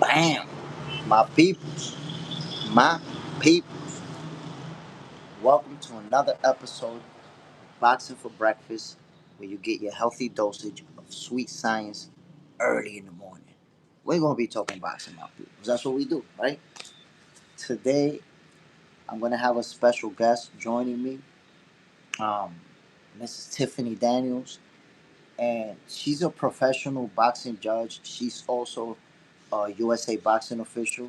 Bam! My peoples, my peoples. Welcome to another episode of Boxing for Breakfast, where you get your healthy dosage of sweet science early in the morning. We're going to be talking boxing, my peoples. That's what we do, right? Today, I'm going to have a special guest joining me, um, Mrs. Tiffany Daniels, and she's a professional boxing judge. She's also a USA boxing official,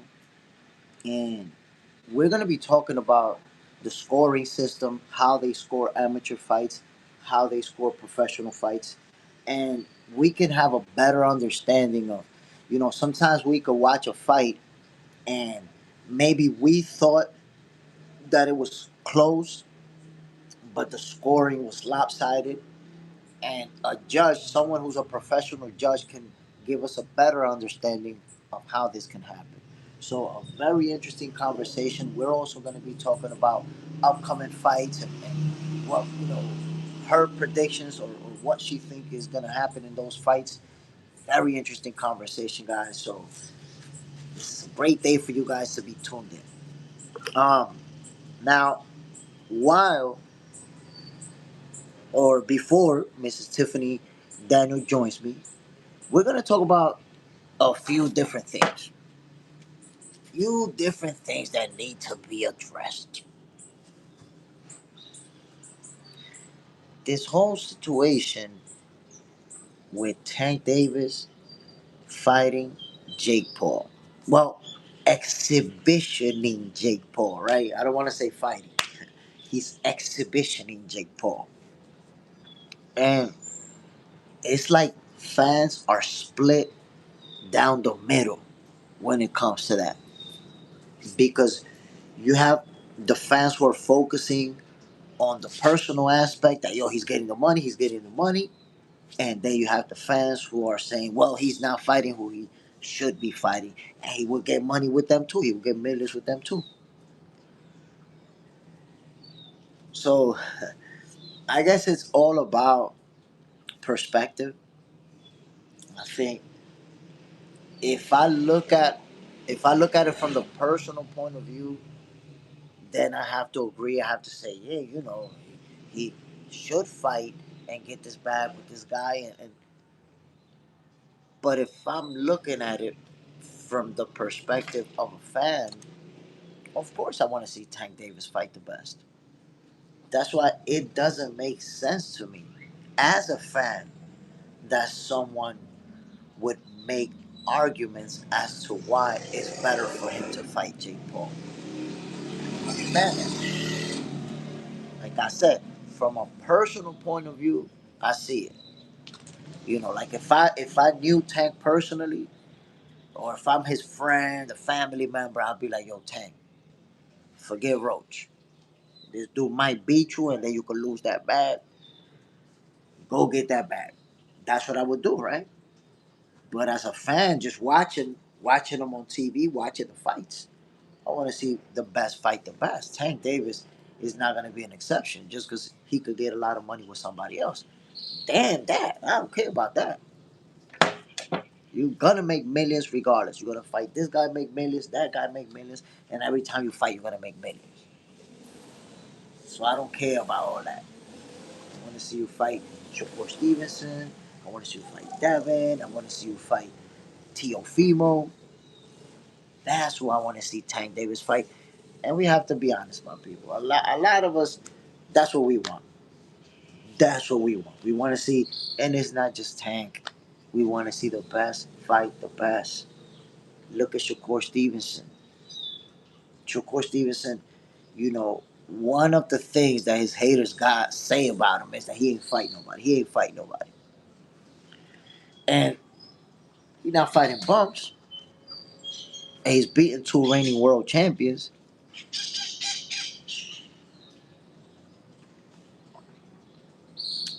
and we're going to be talking about the scoring system, how they score amateur fights, how they score professional fights, and we can have a better understanding of, sometimes we could watch a fight and maybe we thought that it was close, but the scoring was lopsided, and a judge, someone who's a professional judge, can give us a better understanding of how this can happen. So, a very interesting conversation. We're also going to be talking about upcoming fights and what her predictions, or what she think is going to happen in those fights. Very interesting conversation, guys. So this is a great day for you guys to be tuned in. Now, while or before Mrs. Tiffany Daniel joins me, we're going to talk about a few different things. Few different things that need to be addressed. This whole situation with Tank Davis fighting Jake Paul. Well, exhibitioning Jake Paul, right? I don't want to say fighting. He's exhibitioning Jake Paul. And it's like fans are split down the middle when it comes to that. Because you have the fans who are focusing on the personal aspect that he's getting the money, and then you have the fans who are saying, well, he's not fighting who he should be fighting, and he will get money with them too. He will get millions with them too. So I guess it's all about perspective. I think if I look at if I look at it from the personal point of view, then I have to agree. I have to say, yeah, he should fight and get this bag with this guy, and but if I'm looking at it from the perspective of a fan, of course I want to see Tank Davis fight the best. That's why it doesn't make sense to me as a fan that someone would make arguments as to why it's better for him to fight Jake Paul. Man, like I said, from a personal point of view, I see it. Like if I knew Tank personally, or if I'm his friend, a family member, I'll be like, yo, Tank, forget Roach. This dude might beat you, and then you could lose that bag. Go get that bag. That's what I would do, right? But as a fan, just watching them on TV, watching the fights, I want to see the best fight the best. Tank Davis is not going to be an exception just because he could get a lot of money with somebody else. Damn that. I don't care about that. You're gonna make millions regardless. You're gonna fight this guy, make millions, that guy make millions, and every time you fight, you're gonna make millions. So I don't care about all that. I want to see you fight Shakur Stevenson. I want to see you fight Devin. I want to see you fight Teofimo. That's who I want to see Tank Davis fight. And we have to be honest, my people. A lot of us, that's what we want. That's what we want. We want to see, and it's not just Tank. We want to see the best fight the best. Look at Shakur Stevenson. Shakur Stevenson, one of the things that his haters got say about him is that he ain't fight nobody. He ain't fight nobody. And he's not fighting bumps. And he's beaten two reigning world champions.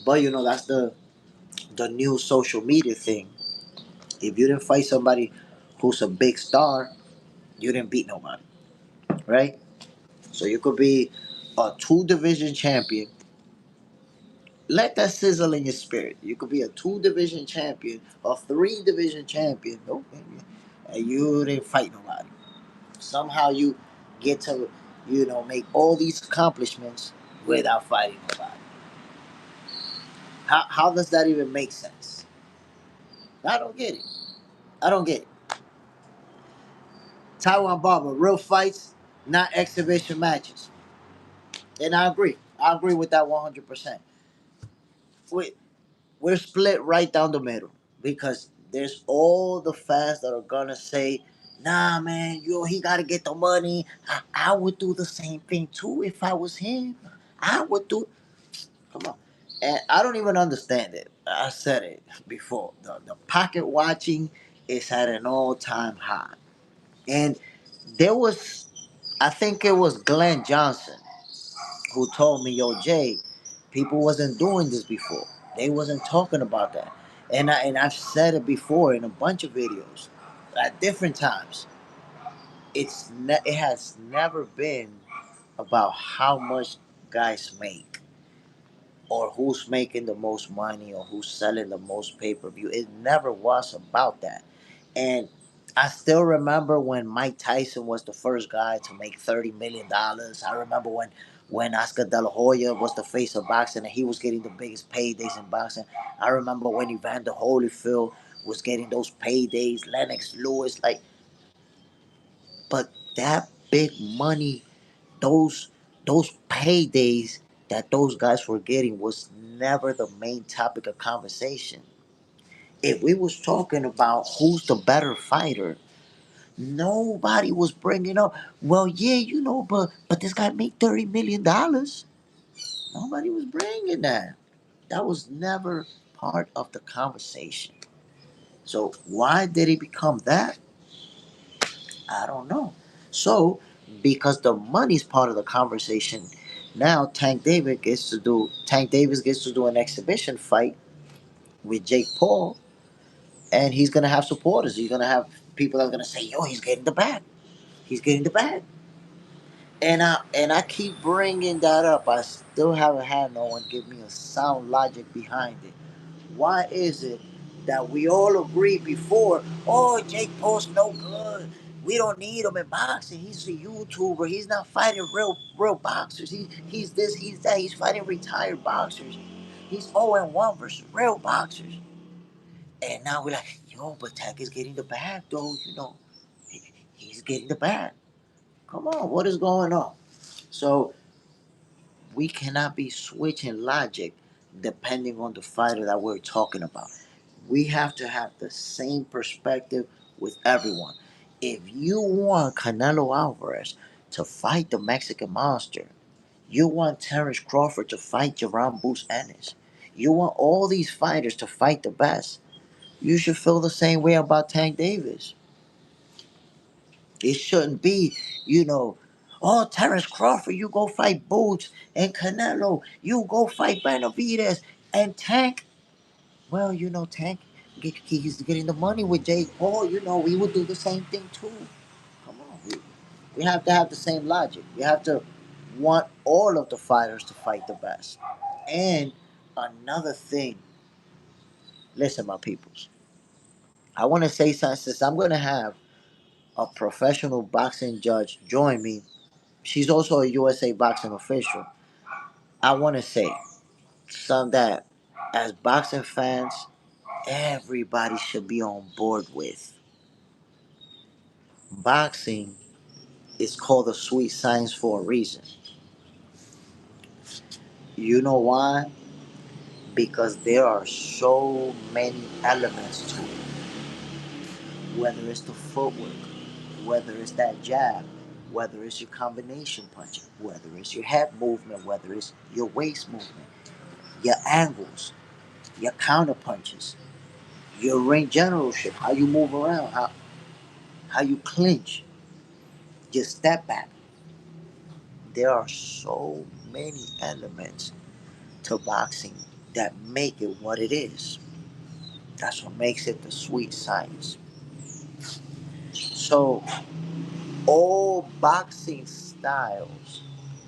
But that's the new social media thing. If you didn't fight somebody who's a big star, you didn't beat nobody. Right? So you could be a two division champion. Let that sizzle in your spirit. You could be a two division champion, a three division champion. Okay. and you didn't fight nobody. Somehow you get to, make all these accomplishments without fighting nobody. How does that even make sense? I don't get it. I don't get it. Taiwan Barber, real fights, not exhibition matches. And I agree. I agree with that 100%. We, we're split right down the middle because there's all the fans that are gonna say, "Nah, man, he gotta get the money. I would do the same thing too if I was him. I would do." Come on, and I don't even understand it. I said it before. The pocket watching is at an all time high, and there was, I think it was Glenn Johnson who told me, "Yo, Jay, people wasn't doing this before. They wasn't talking about that." And I've said it before in a bunch of videos at different times. It has never been about how much guys make or who's making the most money or who's selling the most pay-per-view. It never was about that. And I still remember when Mike Tyson was the first guy to make $30 million. I remember when Oscar De La Hoya was the face of boxing and he was getting the biggest paydays in boxing. I remember when Evander Holyfield was getting those paydays, Lennox Lewis, like, but that big money, those those paydays that those guys were getting was never the main topic of conversation. If we was talking about who's the better fighter, nobody was bringing up, well, yeah, but this guy made $30 million. Nobody was bringing that. That was never part of the conversation. So why did it become that? I don't know. So because the money's part of the conversation, now Tank Davis gets to do an exhibition fight with Jake Paul, and he's gonna have supporters. He's gonna have people that are gonna say, "Yo, he's getting the bag. He's getting the bag." And I keep bringing that up. I still haven't had no one give me a sound logic behind it. Why is it that we all agreed before? Oh, Jake Paul's no good. We don't need him in boxing. He's a YouTuber. He's not fighting real boxers. He's this. He's that. He's fighting retired boxers. He's 0-1 versus real boxers. And now we're like, yo, but Tech is getting the bag, though. He's getting the bag. Come on, what is going on? So we cannot be switching logic depending on the fighter that we're talking about. We have to have the same perspective with everyone. If you want Canelo Alvarez to fight the Mexican Monster, you want Terrence Crawford to fight Jerome Boots Ennis, you want all these fighters to fight the best, you should feel the same way about Tank Davis. It shouldn't be, you know, oh, Terrence Crawford, you go fight Boots, and Canelo, you go fight Benavidez, and Tank. Well, Tank, he's getting the money with Jake Paul. We would do the same thing too. Come on, we have to have the same logic. We have to want all of the fighters to fight the best. And another thing, listen, my peoples, I want to say something since I'm going to have a professional boxing judge join me. She's also a USA boxing official. I want to say something that, as boxing fans, everybody should be on board with. Boxing is called the sweet science for a reason. You know why? Because there are so many elements to it. Whether it's the footwork, whether it's that jab, whether it's your combination punching, whether it's your head movement, whether it's your waist movement, your angles, your counter punches, your ring generalship, how you move around, how you clinch, your step back. There are so many elements to boxing that make it what it is. That's what makes it the sweet science. So all boxing styles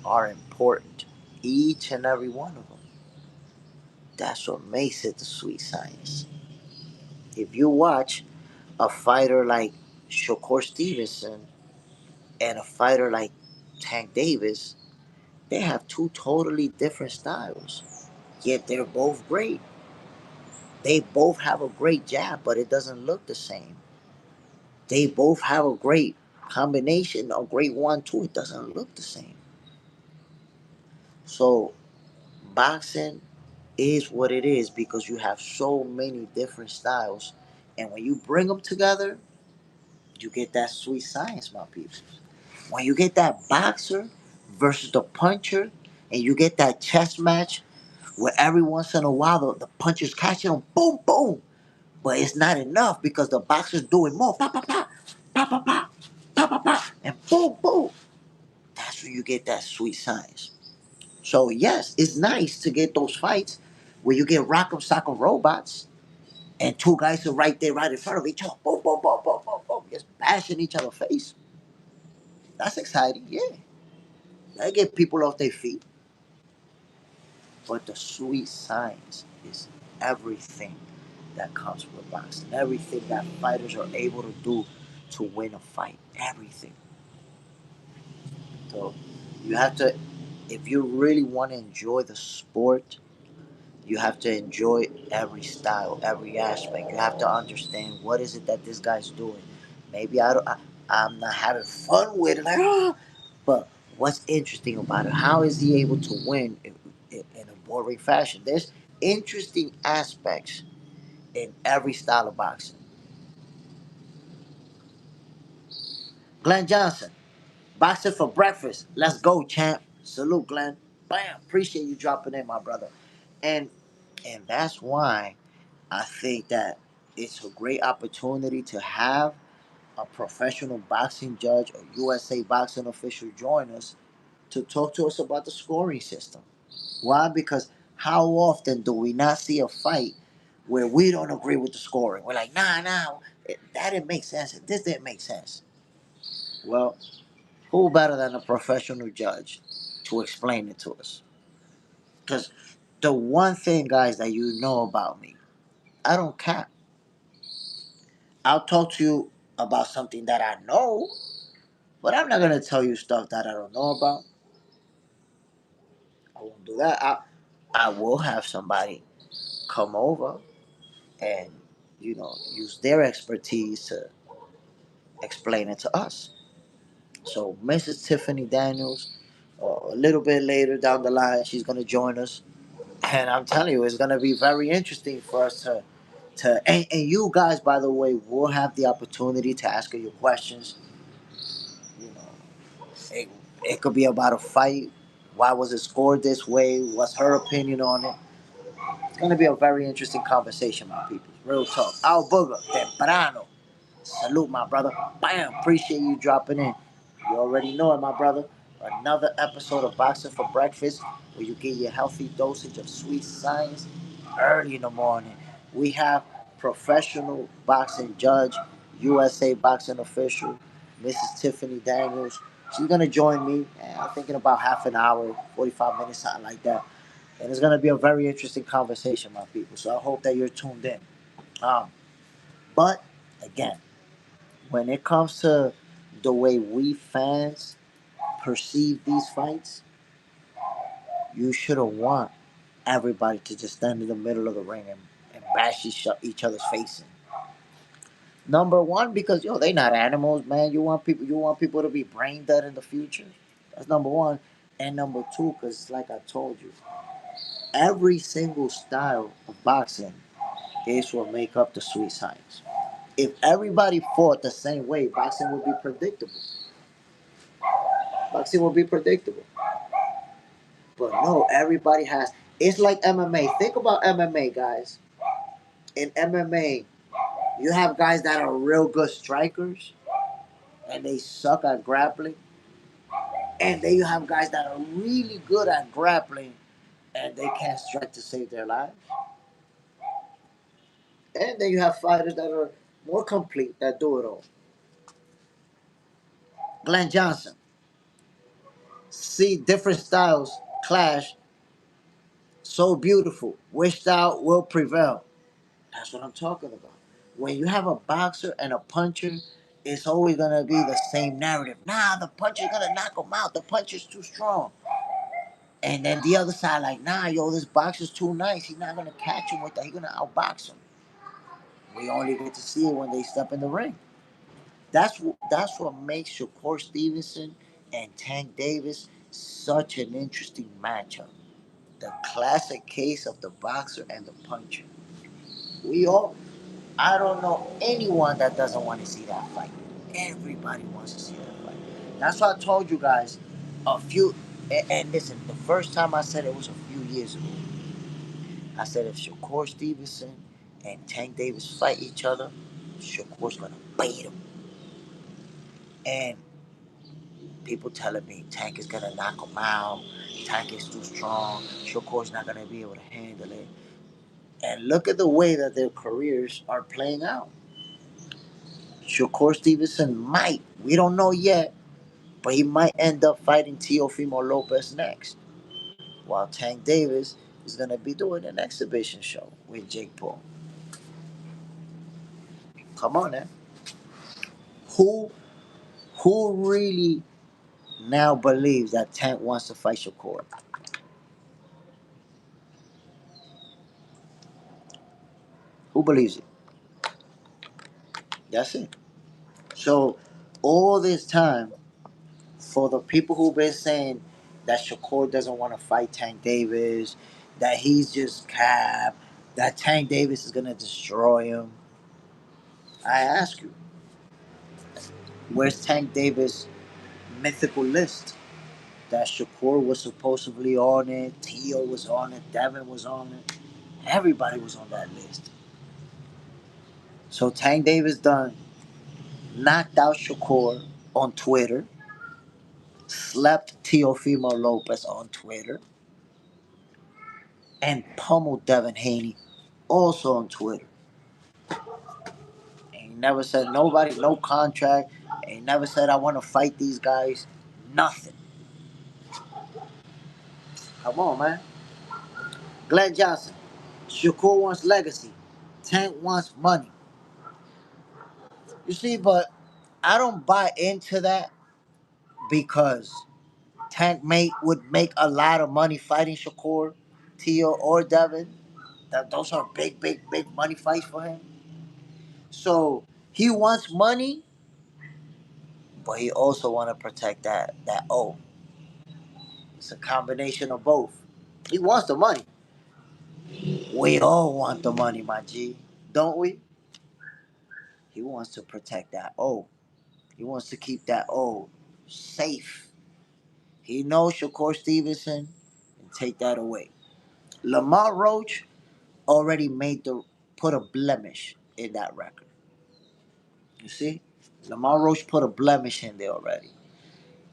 are important. Each and every one of them. That's what makes it the sweet science. If you watch a fighter like Shakur Stevenson and a fighter like Tank Davis, they have two totally different styles. Yet they're both great. They both have a great jab, but it doesn't look the same. They both have a great combination, a great 1-2. It doesn't look the same. So boxing is what it is because you have so many different styles, and when you bring them together, you get that sweet science, my people. When you get that boxer versus the puncher, and you get that chess match where every once in a while the puncher's catching them, boom, boom. But it's not enough because the boxer's doing more. Pa, pa, pa, pa, pa, pa, pa, pa, pa, and boom, boom. That's where you get that sweet science. So, yes, it's nice to get those fights where you get rock'em sock'em robots and two guys are right there, right in front of each other. Boom, boom, boom, boom, boom, boom. Just bashing each other's face. That's exciting, yeah. That get people off their feet. But the sweet science is everything that comes with boxing. Everything that fighters are able to do to win a fight. Everything. So you have to, if you really want to enjoy the sport, you have to enjoy every style, every aspect. You have to understand what is it that this guy's doing. Maybe I'm not having fun with it, like but what's interesting about it? How is he able to win in a boring fashion? There's interesting aspects in every style of boxing. Glenn Johnson, boxing for breakfast. Let's go, champ. Salute, Glenn. Bam. Appreciate you dropping in, my brother. And and that's why I think that it's a great opportunity to have a professional boxing judge or USA boxing official join us to talk to us about the scoring system. Why? Because how often do we not see a fight where we don't agree with the scoring? We're like, nah, that didn't make sense. This didn't make sense. Well, who better than a professional judge to explain it to us? Because the one thing, guys, that you know about me, I don't cap. I'll talk to you about something that I know, but I'm not gonna tell you stuff that I don't know about. I won't do that. I will have somebody come over and use their expertise to explain it to us. So Mrs. Tiffany Daniels, a little bit later down the line, she's gonna join us, and I'm telling you, it's gonna be very interesting for us and you guys, by the way, will have the opportunity to ask her your questions. You know, it, it could be about a fight. Why was it scored this way? What's her opinion on it? It's gonna be a very interesting conversation, my people. Real talk. Al Booger, temprano. Salute, my brother. Bam. Appreciate you dropping in. You already know it, my brother. Another episode of Boxing for Breakfast where you get your healthy dosage of sweet science early in the morning. We have professional boxing judge, USA boxing official, Mrs. Tiffany Daniels. She's going to join me, I think, in about half an hour, 45 minutes, something like that. And it's going to be a very interesting conversation, my people. So I hope that you're tuned in. Um, but, again, when it comes to the way we fans perceive these fights, you shouldn't want everybody to just stand in the middle of the ring and bash each other's face in. Number one, because they not animals, man. You want people to be brain dead in the future. That's number one. And number two, because like I told you, every single style of boxing is what make up the sweet science. If everybody fought the same way, boxing would be predictable. Boxing would be predictable. But no, everybody has. It's like MMA. Think about MMA, guys. In MMA, you have guys that are real good strikers and they suck at grappling. And then you have guys that are really good at grappling and they can't strike to save their lives. And then you have fighters that are more complete that do it all. Glenn Johnson. See different styles clash so beautiful. Which style will prevail? That's what I'm talking about. When you have a boxer and a puncher it's always gonna be the same narrative. Nah, the puncher's gonna knock him out. The puncher's too strong. And then the other side, like, nah, yo, this boxer's too nice. He's not gonna catch him with that. He's gonna outbox him. We only get to see it when they step in the ring. That's what makes Shakur Stevenson and Tank Davis such an interesting matchup. The classic case of the boxer and the puncher. We all I don't know anyone that doesn't want to see that fight. Everybody wants to see that fight. That's why I told you guys a few. And listen, the first time I said it was a few years ago. I said if Shakur Stevenson and Tank Davis fight each other, Shakur's gonna beat him. And people telling me Tank is gonna knock him out. Tank is too strong. Shakur's not gonna be able to handle it. And look at the way that their careers are playing out. Shakur Stevenson might, we don't know yet, but he might end up fighting Teofimo Lopez next, while Tank Davis is going to be doing an exhibition show with Jake Paul. Come on, man. Who who really now believes that Tank wants to fight Shakur? Who believes it? That's it. So all this time, for the people who've been saying that Shakur doesn't want to fight Tank Davis, that he's just cap, that Tank Davis is gonna destroy him. I ask you, where's Tank Davis' mythical list? That Shakur was supposedly on it, Tio was on it, Devin was on it, everybody was on that list. So Tank Davis done knocked out Shakur on Twitter, slept Teofimo Lopez on Twitter, and pummeled Devin Haney also on Twitter. Ain't never said nobody, no contract. Ain't never said I want to fight these guys. Nothing. Come on, man. Glenn Johnson. Shakur wants legacy. Tank wants money. You see, but I don't buy into that because would make a lot of money fighting Shakur, Tio, or Devin. That those are big, big, big money fights for him. So he wants money, but he also want to protect that O. It's a combination of both. He wants the money. We all want the money, my G, don't we? He wants to protect that O. He wants to keep that O safe. He knows Shakur Stevenson and take that away. Lamar Roach already made the put a blemish in that record. You see, Lamar Roach put a blemish in there already.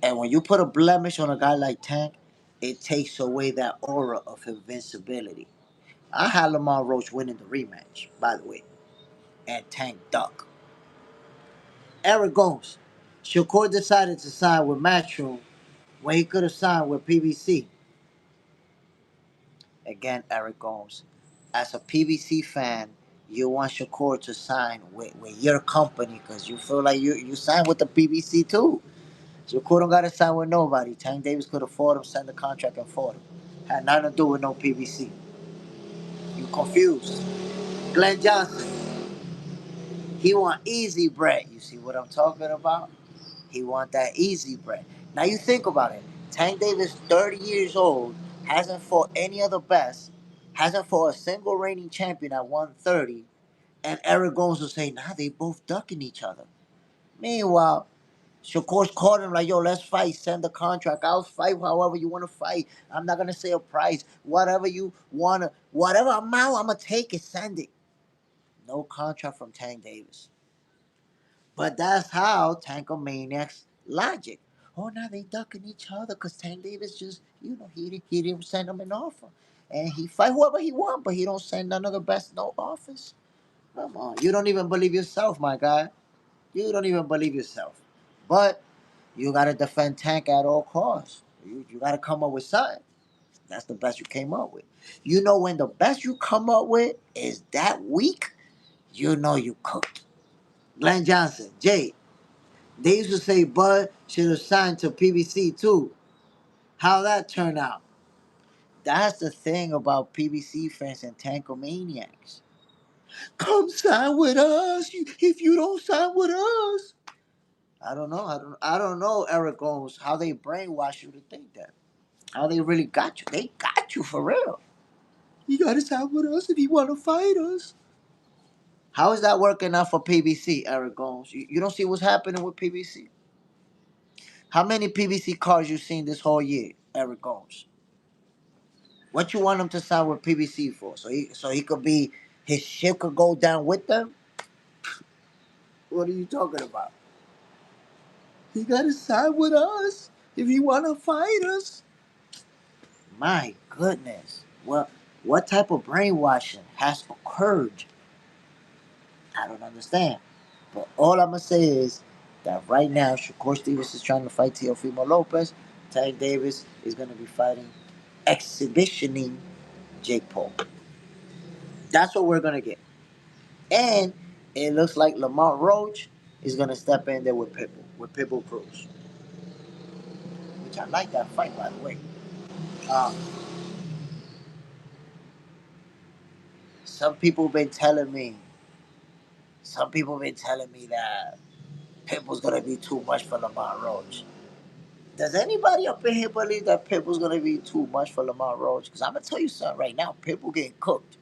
And when you put a blemish on a guy like Tank, it takes away that aura of invincibility. I had Lamar Roach winning the rematch, by the way, and Tank duck. Eric Gomes. Shakur decided to sign with Matchroom when he could have signed with PBC. Again, Eric Gomes. As a PBC fan, you want Shakur to sign with your company because you feel like you signed with the PBC too. Shakur don't got to sign with nobody. Tank Davis could afford him, send the contract and afford him. Had nothing to do with no PBC. You confused. Glenn Johnson. He want easy bread. You see what I'm talking about? He want that easy bread. Now you think about it. Tank Davis, 30 years old, hasn't fought any of the best, hasn't fought a single reigning champion at 130, and Eric Gomes will say, nah, they both ducking each other. Meanwhile, Shakur's called him like, yo, let's fight, send the contract. I'll fight however you want to fight. I'm not gonna say a price. Whatever you wanna, whatever amount I'm gonna take it, send it. No contract from Tank Davis. But that's how Tankomaniacs logic. Oh, now they ducking each other because Tank Davis just, he didn't send them an offer. And he fight whoever he want, but he don't send none of the best no offers. Come on. You don't even believe yourself, my guy. You don't even believe yourself. But you got to defend Tank at all costs. You got to come up with something. That's the best you came up with. You know when the best you come up with is that weak, you know you cooked. Glenn Johnson, Jay. They used to say Bud should have signed to PBC too. How that turn out? That's the thing about PBC fans and Tankomaniacs. Come sign with us. If you don't sign with us, I don't know. I don't know, Eric Gomes, how they brainwash you to think that. How they really got you. They got you for real. You gotta sign with us if you wanna fight us. How is that working out for PBC, Eric Gomes? You don't see what's happening with PBC? How many PBC cars you seen this whole year, Eric Gomes? What you want him to sign with PBC for? So he could be his ship could go down with them? What are you talking about? He gotta sign with us if he wanna fight us. My goodness. Well, what type of brainwashing has occurred? I don't understand. But all I'm gonna say is that right now, Shakur Stevens is trying to fight Teofimo Lopez. Tank Davis is gonna be fighting, exhibitioning Jake Paul. That's what we're gonna get. And it looks like Lamont Roach is gonna step in there with Pitbull Cruz, which I like that fight, by the way. Um, some people been telling me, some people been telling me that Pitbull's gonna be too much for Lamont Roach. Does anybody up in here believe that Pitbull's gonna be too much for Lamont Roach? Because I'm gonna tell you something right now, Pitbull getting cooked.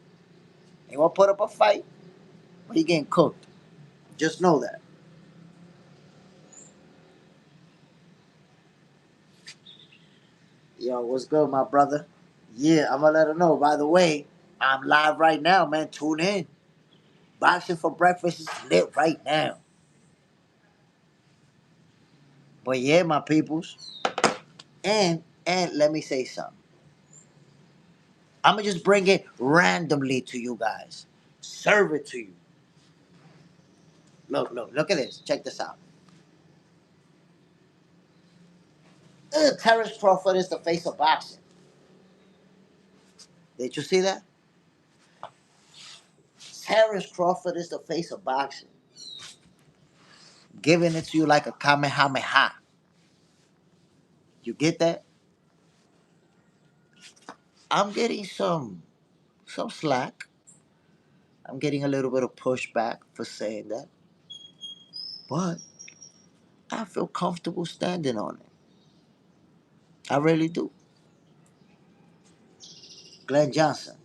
He gonna put up a fight, but he getting cooked. Just know that. Yo, what's good, my brother? Yeah, I'm gonna let him know. By the way, I'm live right now, man. Tune in. Boxing for breakfast is lit right now. But yeah, my peoples. And let me say something. I'm gonna just bring it randomly to you guys. Serve it to you. Look at this. Check this out. Terrence Crawford is the face of boxing. Did you see that? Terrence Crawford is the face of boxing. Giving it to you like a kamehameha. You get that? I'm getting some slack. I'm getting a little bit of pushback for saying that. But I feel comfortable standing on it. I really do. Glenn Johnson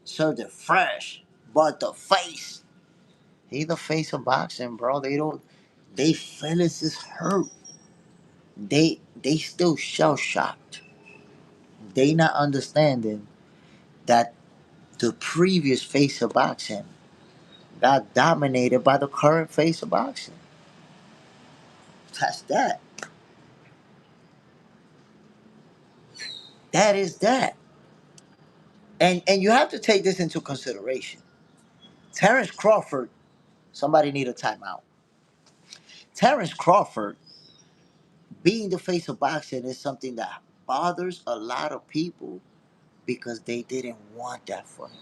served it fresh, but the face. He the face of boxing, bro. They feelings is hurt. They still shell shocked. They not understanding that the previous face of boxing got dominated by the current face of boxing. That's that. That is that. And you have to take this into consideration. Terrence Crawford, somebody need a timeout. Terrence Crawford being the face of boxing is something that bothers a lot of people because they didn't want that for him.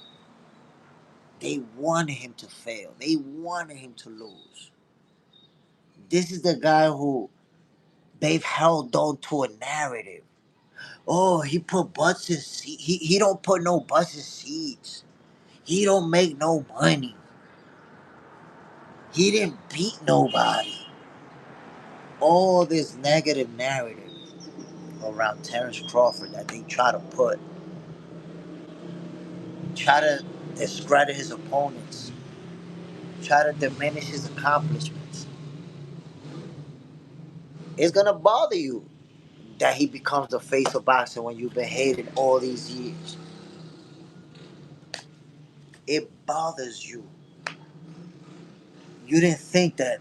They wanted him to fail. They wanted him to lose. This is the guy who they've held on to a narrative. Oh, he put butts in seats. He don't put no butts in seats. He don't make no money. He didn't beat nobody. All this negative narrative around Terrence Crawford that they try to discredit his opponents, try to diminish his accomplishments. It's gonna bother you that he becomes the face of boxing when you've been hated all these years. It bothers you. You didn't think that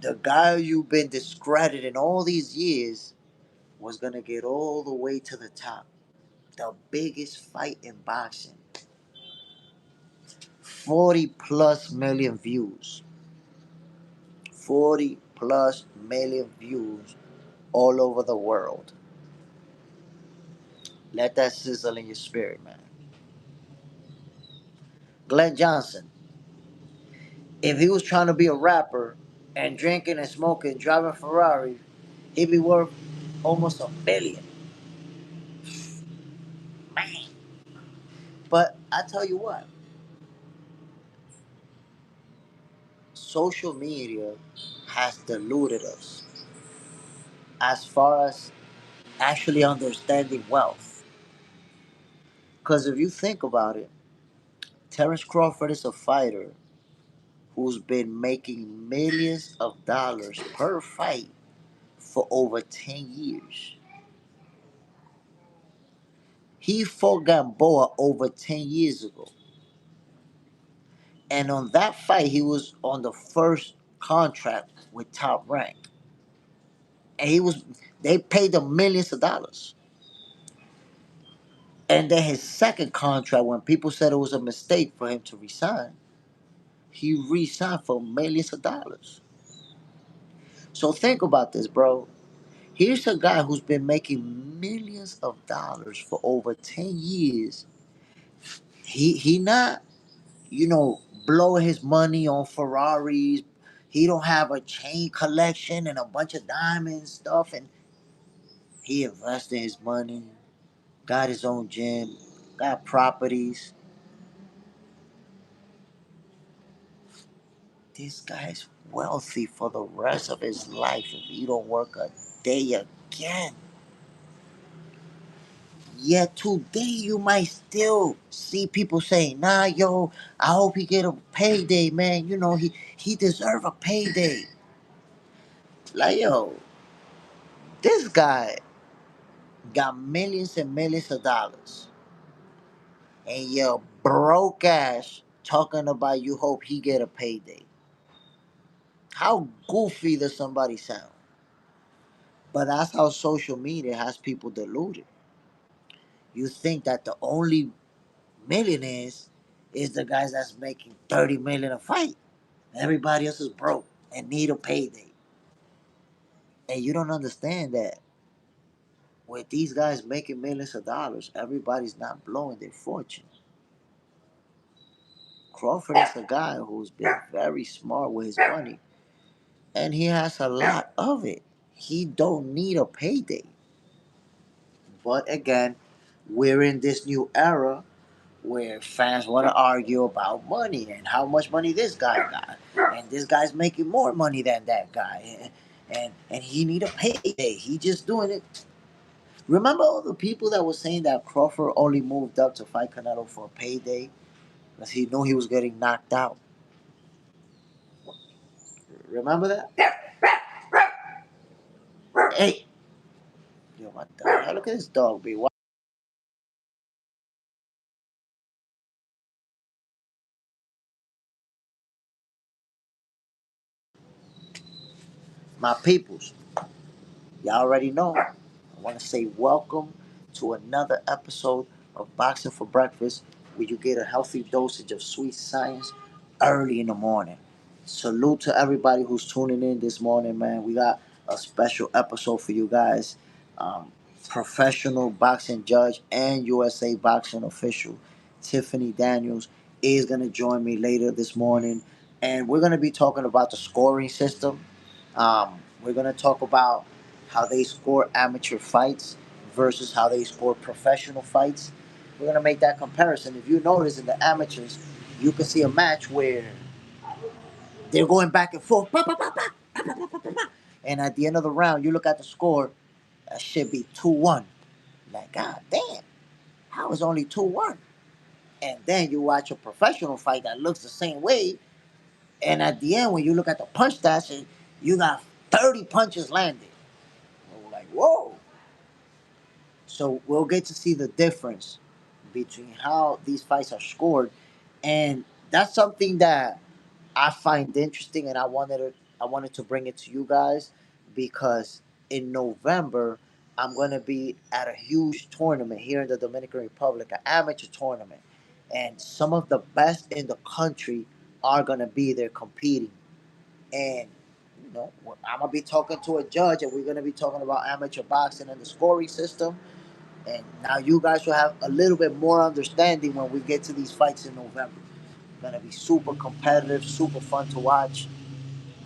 the guy you've been discrediting all these years was gonna get all the way to the top. The biggest fight in boxing. 40 plus million views. 40 plus million views all over the world. Let that sizzle in your spirit, man. Glenn Johnson, if he was trying to be a rapper and drinking and smoking, driving Ferrari, he'd be worth almost $1 billion. Man. But I tell you what, social media has deluded us as far as actually understanding wealth. Because if you think about it, Terrence Crawford is a fighter who's been making millions of dollars per fight for over 10 years. He fought Gamboa over 10 years ago. And on that fight, he was on the first contract with Top Rank. And they paid him millions of dollars. And then his second contract, when people said it was a mistake for him to resign, he re-signed for millions of dollars. So think about this, bro. Here's a guy who's been making millions of dollars for over 10 years. He not, blowing his money on Ferraris. He don't have a chain collection and a bunch of diamonds stuff, and he invested his money, got his own gym, got properties. This guy's wealthy for the rest of his life if he don't work a day again. Yet today you might still see people saying, "Nah, yo, I hope he get a payday, man. He deserve a payday." Like, yo, this guy got millions and millions of dollars, and your broke ass talking about you hope he get a payday. How goofy does somebody sound? But that's how social media has people deluded. You think that the only millionaires is the guys that's making 30 million a fight. Everybody else is broke and need a payday. And you don't understand that with these guys making millions of dollars, everybody's not blowing their fortune. Crawford is a guy who's been very smart with his money, and he has a lot of it. He don't need a payday. But again, we're in this new era where fans want to argue about money and how much money this guy got, and this guy's making more money than that guy, and he need a payday. He just doing it. Remember all the people that were saying that Crawford only moved up to fight Canelo for a payday because he knew he was getting knocked out. Remember that? Hey, yo, what the hell? Look at this dog, be my peoples. Y'all already know. I want to say welcome to another episode of Boxing for Breakfast, where you get a healthy dosage of sweet science early in the morning. Salute to everybody who's tuning in this morning, man. We got a special episode for you guys. Um, Professional boxing judge and USA boxing official Tiffanie Daniels is going to join me later this morning, and we're going to be talking about the scoring system. We're going to talk about how they score amateur fights versus how they score professional fights. We're going to make that comparison. If you notice in the amateurs, you can see a match where they're going back and forth. And at the end of the round, you look at the score, that should be 2-1. Like, God damn, how is only 2-1? And then you watch a professional fight that looks the same way. And at the end, when you look at the punch stats, you got 30 punches landed. We're like, whoa. So we'll get to see the difference between how these fights are scored. And that's something that I find interesting, and I wanted to bring it to you guys because in November I'm going to be at a huge tournament here in the Dominican Republic, an amateur tournament, and some of the best in the country are going to be there competing. And I'm gonna be talking to a judge, and we're gonna be talking about amateur boxing and the scoring system. And now you guys will have a little bit more understanding when we get to these fights in November. Gonna be super competitive, super fun to watch.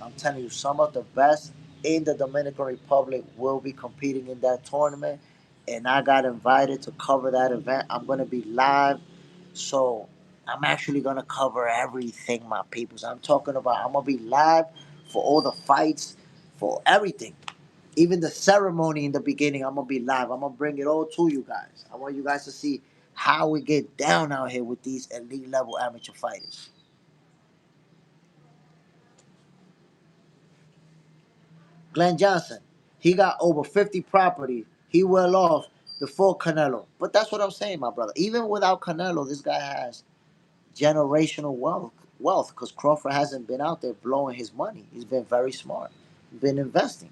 I'm telling you, some of the best in the Dominican Republic will be competing in that tournament. And I got invited to cover that event. I'm going to be live. So I'm actually going to cover everything, my peoples. I'm talking about, I'm going to be live for all the fights, for everything. Even the ceremony in the beginning, I'm going to be live. I'm going to bring it all to you guys. I want you guys to see how we get down out here with these elite level amateur fighters. Glenn Johnson, he got over 50 properties. He well off before Canelo. But that's what I'm saying, my brother. Even without Canelo, this guy has generational wealth because Crawford hasn't been out there blowing his money. He's been very smart. He's been investing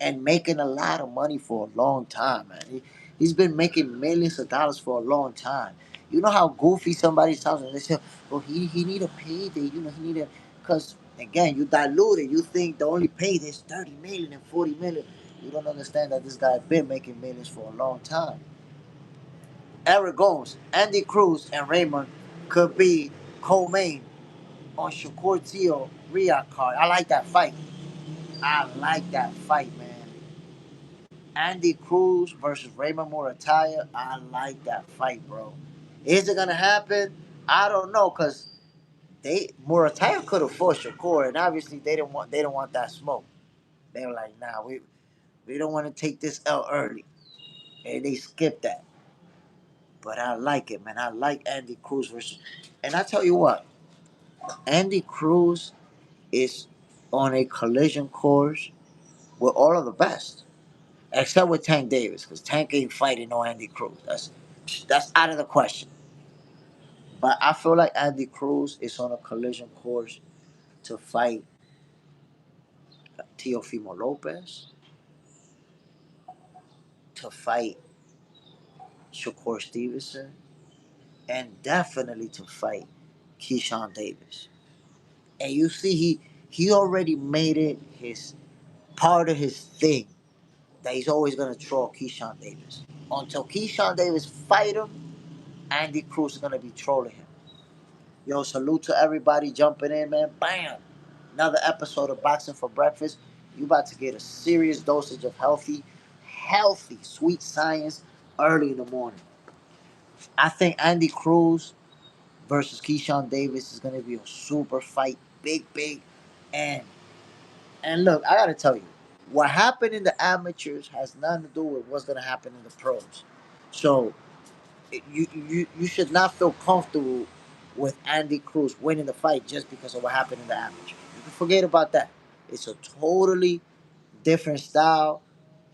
and making a lot of money for a long time, man. He's been making millions of dollars for a long time. You know how goofy somebody sounds when they say, "Well, he need a payday." You know, he need a because again, you dilute it. You think the only payday is 30 million and 40 million. You don't understand that this guy been making millions for a long time. Eric Gomes, Andy Cruz, and Raymond could be co-main on Shakur Teo Riyadh card. I like that fight. I like that fight, man. Andy Cruz versus Raymond Murataya. I like that fight, bro. Is it gonna happen? I don't know, cause they Murataya could have fought Shakur, and obviously they didn't want that smoke. They were like, nah, we don't want to take this L early, and they skipped that. But I like it, man. I like Andy Cruz versus, and I tell you what, Andy Cruz is on a collision course with all of the best. Except with Tank Davis, because Tank ain't fighting no Andy Cruz. That's out of the question. But I feel like Andy Cruz is on a collision course to fight Teofimo Lopez, to fight Shakur Stevenson, and definitely to fight Keyshawn Davis. And you see, he already made it his part of his thing that he's always gonna troll Keyshawn Davis. Until Keyshawn Davis fight him, Andy Cruz is gonna be trolling him. Yo, salute to everybody jumping in, man. Bam! Another episode of Boxing for Breakfast. You about to get a serious dosage of healthy, sweet science early in the morning. I think Andy Cruz versus Keyshawn Davis is gonna be a super fight. Big. And and look, I gotta tell you, what happened in the amateurs has nothing to do with what's gonna happen in the pros. So you should not feel comfortable with Andy Cruz winning the fight just because of what happened in the amateur. You can forget about that. It's a totally different style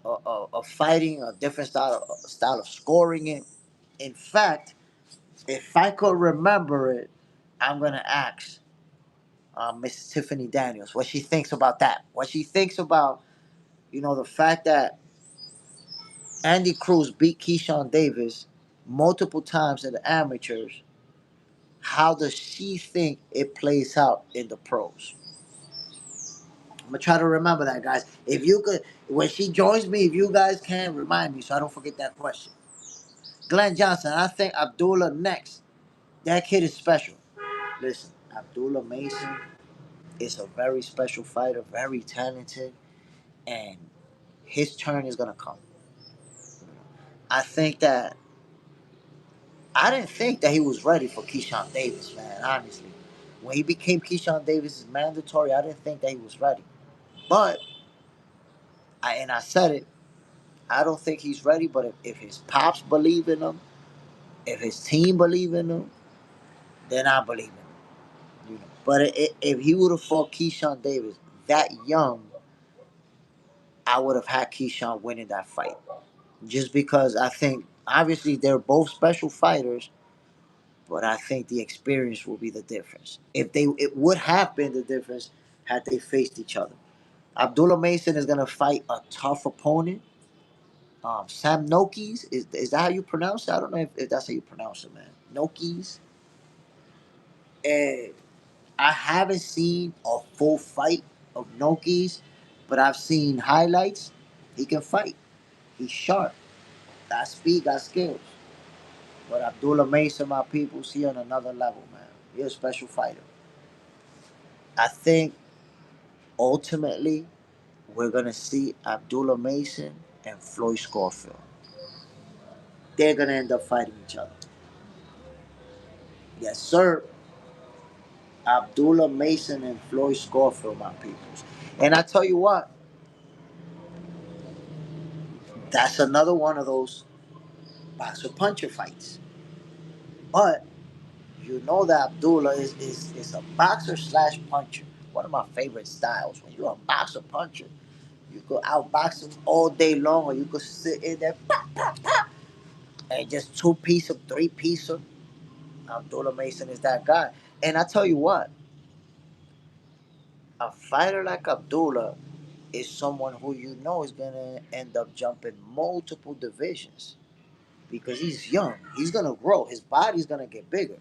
of fighting, a different style of scoring it. In fact, if I could remember it, I'm gonna ask Miss Tiffany Daniels what she thinks about that. What she thinks about the fact that Andy Cruz beat Keyshawn Davis multiple times in the amateurs. How does she think it plays out in the pros? I'm gonna try to remember that, guys. If you could, when she joins me, if you guys can remind me, so I don't forget that question. Glenn Johnson, I think Abdullah next. That kid is special. Listen, Abdullah Mason is a very special fighter, very talented, and his turn is gonna come. I think that I didn't think that he was ready for Keyshawn Davis, man. Honestly, when he became Keyshawn Davis mandatory, I didn't think that he was ready. But I said it. I don't think he's ready. But if his pops believe in him, if his team believe in him, then I believe in him. But if he would have fought Keyshawn Davis that young, I would have had Keyshawn winning that fight. Just because I think obviously they're both special fighters, but I think the experience will be the difference. It would have been the difference had they faced each other. Abdullah Mason is gonna fight a tough opponent. Sam Nokis, is that how you pronounce it? I don't know if that's how you pronounce it, man. Nokis. And I haven't seen a full fight of Nokis, but I've seen highlights. He can fight. He's sharp. Got speed, got skills. But Abdullah Mason, my people, see on another level, man. He's a special fighter. I think ultimately, we're gonna see Abdullah Mason and Floyd Scofield. They're gonna end up fighting each other. Yes, sir. Abdullah Mason and Floyd Scofield, my peoples. And I tell you what, that's another one of those boxer puncher fights. But you know that Abdullah is a boxer slash puncher. One of my favorite styles. When you're a boxer puncher, you could outbox him all day long, or you could sit in there and just two piece of, three piece of. Abdullah Mason is that guy. And I tell you what, a fighter like Abdullah is someone who you know is gonna end up jumping multiple divisions because he's young. He's gonna grow. His body's gonna get bigger.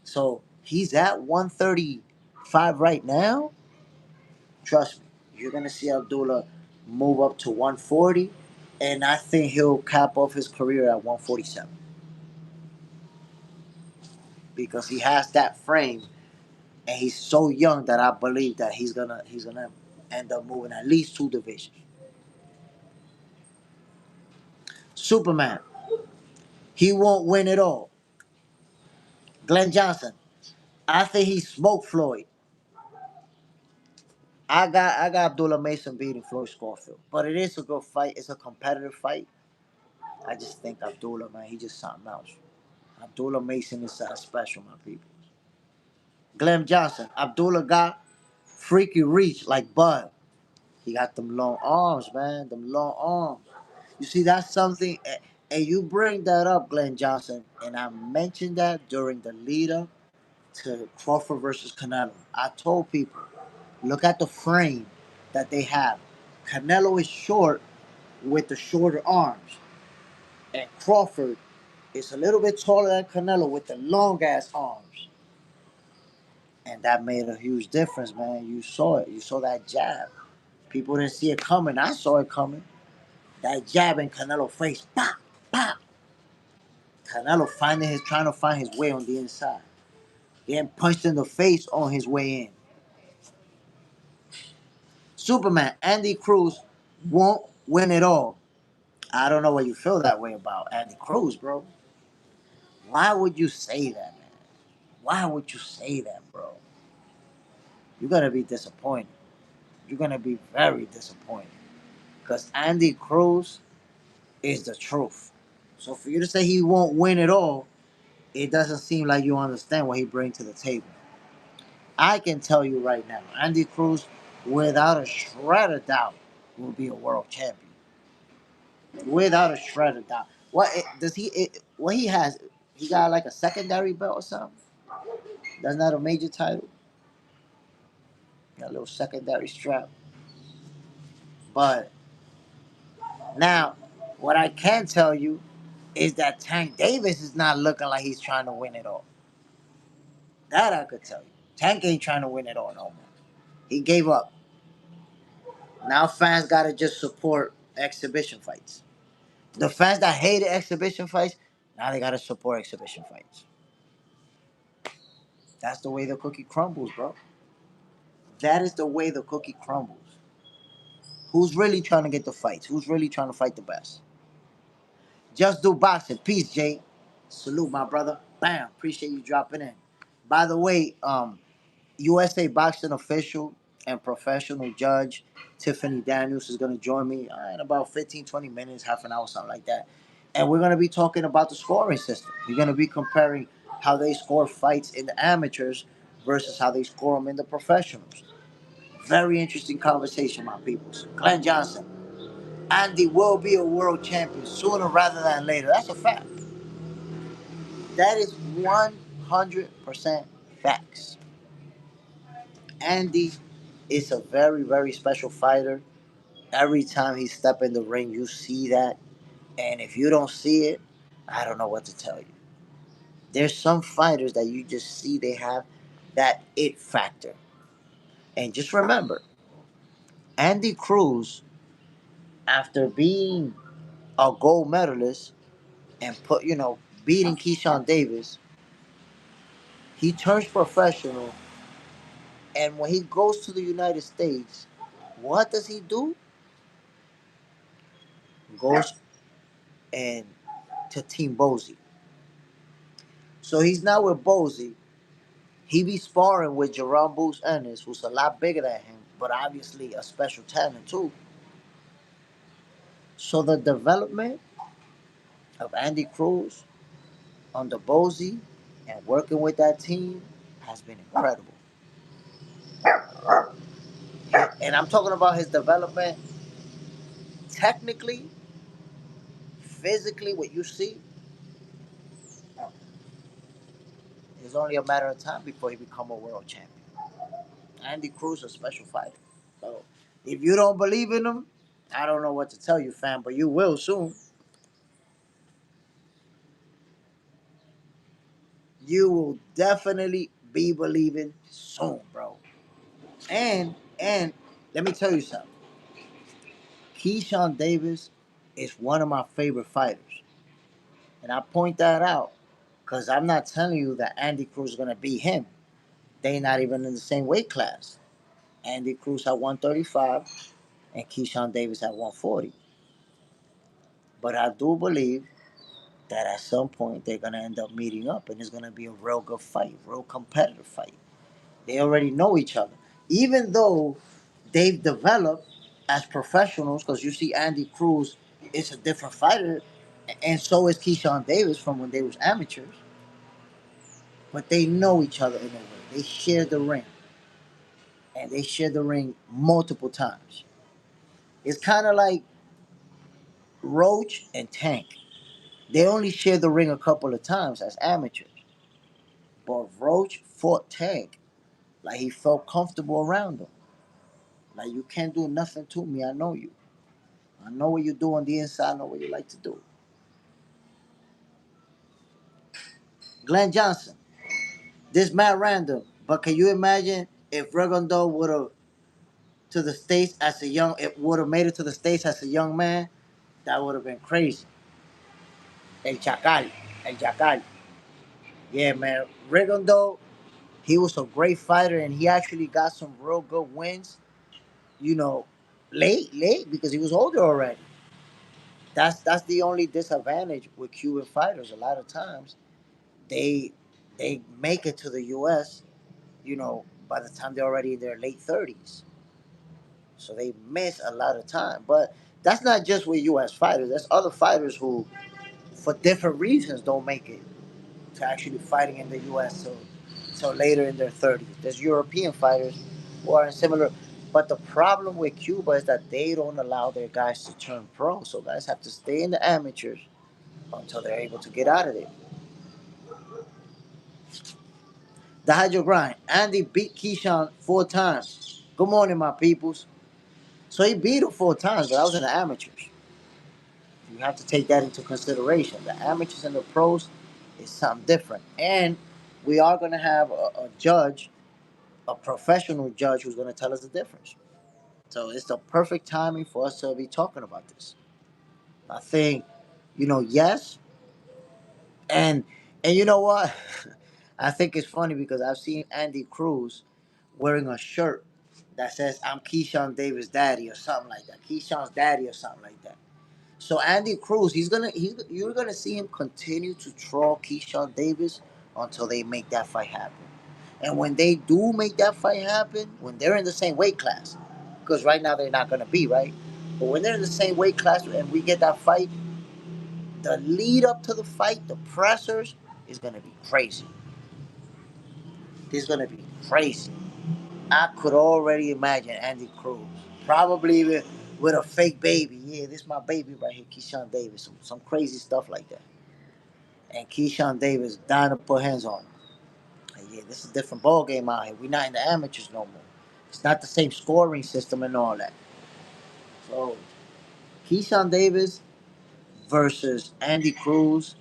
So he's at 135 right now. Trust me, you're gonna see Abdullah move up to 140, and I think he'll cap off his career at 147 because he has that frame, and he's so young that I believe that he's gonna end up moving at least two divisions. Superman, he won't win it all. Glenn Johnson, I think he smoked Floyd. I got Abdullah Mason beating Floyd Scofield, but it is a good fight. It's a competitive fight. I just think Abdullah, man, he just something else. Abdullah Mason is something special, my people. Glenn Johnson, Abdullah got freaky reach like Bud. He got them long arms, man. Them long arms. You see, that's something, and you bring that up, Glenn Johnson, and I mentioned that during the lead up to Crawford versus Canelo. I told people, look at the frame that they have. Canelo is short with the shorter arms, and Crawford is a little bit taller than Canelo with the long ass arms. And that made a huge difference, man. You saw it. You saw that jab. People didn't see it coming. I saw it coming. That jab in Canelo's face. Pop, pop. Canelo trying to find his way on the inside. Getting punched in the face on his way in. Superman, Andy Cruz won't win it all. I don't know what you feel that way about Andy Cruz, bro. Why would you say that, man? Why would you say that, bro? You're gonna be disappointed. You're gonna be very disappointed. Because Andy Cruz is the truth. So for you to say he won't win it all, it doesn't seem like you understand what he brings to the table. I can tell you right now, Andy Cruz, without a shred of doubt, will be a world champion. Without a shred of doubt. Does he? What he has? He got like a secondary belt or something. That's not a major title. Got a little secondary strap. But now, what I can tell you is that Tank Davis is not looking like he's trying to win it all. That I could tell you. Tank ain't trying to win it all no more. He gave up. Now fans gotta just support exhibition fights. The fans that hated exhibition fights, now they gotta support exhibition fights. That's the way the cookie crumbles, bro. That is the way the cookie crumbles. Who's really trying to get the fights? Who's really trying to fight the best? Just do boxing. Peace, Jay. Salute, my brother. Bam. Appreciate you dropping in. By the way, USA boxing official and professional judge Tiffanie Daniels is going to join me in about 15, 20 minutes, half an hour, something like that. And we're going to be talking about the scoring system. We're going to be comparing how they score fights in the amateurs versus how they score them in the professionals. Very interesting conversation, my peoples. Glenn Johnson, Andy will be a world champion sooner rather than later. That's a fact. That is 100% facts. Andy is a very, very special fighter. Every time he step in the ring, you see that. And if you don't see it, I don't know what to tell you. There's some fighters that you just see they have that it factor. And just remember, Andy Cruz, after being a gold medalist and beating Keyshawn Davis, he turns professional And when he goes to the United States, what does he do? Goes and to Team Bozy. So he's now with Bozy. He be sparring with Jerome Boots Ennis, who's a lot bigger than him, but obviously a special talent too. So the development of Andy Cruz under Bozy and working with that team has been incredible. And I'm talking about his development technically, physically, what you see, it's only a matter of time before he become a world champion. Andy Cruz is a special fighter. So if you don't believe in him, I don't know what to tell you, fam, but you will soon. You will definitely be believing soon, bro. And let me tell you something. Keyshawn Davis is one of my favorite fighters. And I point that out because I'm not telling you that Andy Cruz is gonna beat him. They not even in the same weight class. Andy Cruz at 135 and Keyshawn Davis at 140. But I do believe that at some point they're gonna end up meeting up and it's gonna be a real good fight, real competitive fight. They already know each other. Even though they've developed as professionals, because you see Andy Cruz is a different fighter, and so is Keyshawn Davis from when they was amateurs. But they know each other in a way. They share the ring, and they share the ring multiple times. It's kind of like Roach and Tank. They only share the ring a couple of times as amateurs. But Roach fought Tank like he felt comfortable around him. Like you can't do nothing to me. I know you. I know what you do on the inside. I know what you like to do. Glenn Johnson. This mad random. But can you imagine if Regondo would have to the States as a young it would have made it to the States as a young man? That would have been crazy. El Chacal. El Chacal. Yeah, man. Regondo, he was a great fighter and he actually got some real good wins, you know, late, because he was older already. That's the only disadvantage with Cuban fighters. A lot of times they they make it to the US, by the time they're already in their late 30s. So they miss a lot of time. But that's not just with US fighters. There's other fighters who for different reasons don't make it to actually fighting in the US till later in their 30s. There's European fighters who are in similar, but the problem with Cuba is that they don't allow their guys to turn pro. So guys have to stay in the amateurs until they're able to get out of there. The Hydro Grind. Andy beat Keyshawn 4 times. Good morning, my peoples. So he beat him 4 times, but I was in the amateurs. You have to take that into consideration. The amateurs and the pros is something different. And we are going to have a judge, a professional judge, who's going to tell us the difference. So it's the perfect timing for us to be talking about this. I think, yes, and you know what? I think it's funny because I've seen Andy Cruz wearing a shirt that says "I'm Keyshawn Davis' daddy" or something like that. Keyshawn's daddy or something like that. So Andy Cruz, you're gonna see him continue to troll Keyshawn Davis until they make that fight happen. And when they do make that fight happen, when they're in the same weight class, because right now they're not gonna be right, but when they're in the same weight class and we get that fight, the lead up to the fight, the pressers is gonna be crazy. It's gonna be crazy. I could already imagine Andy Cruz, probably with a fake baby. Yeah, this is my baby right here, Keyshawn Davis. Some crazy stuff like that. And Keyshawn Davis dying to put hands on him. Like, yeah, this is a different ball game out here. We're not in the amateurs no more. It's not the same scoring system and all that. So Keyshawn Davis versus Andy Cruz,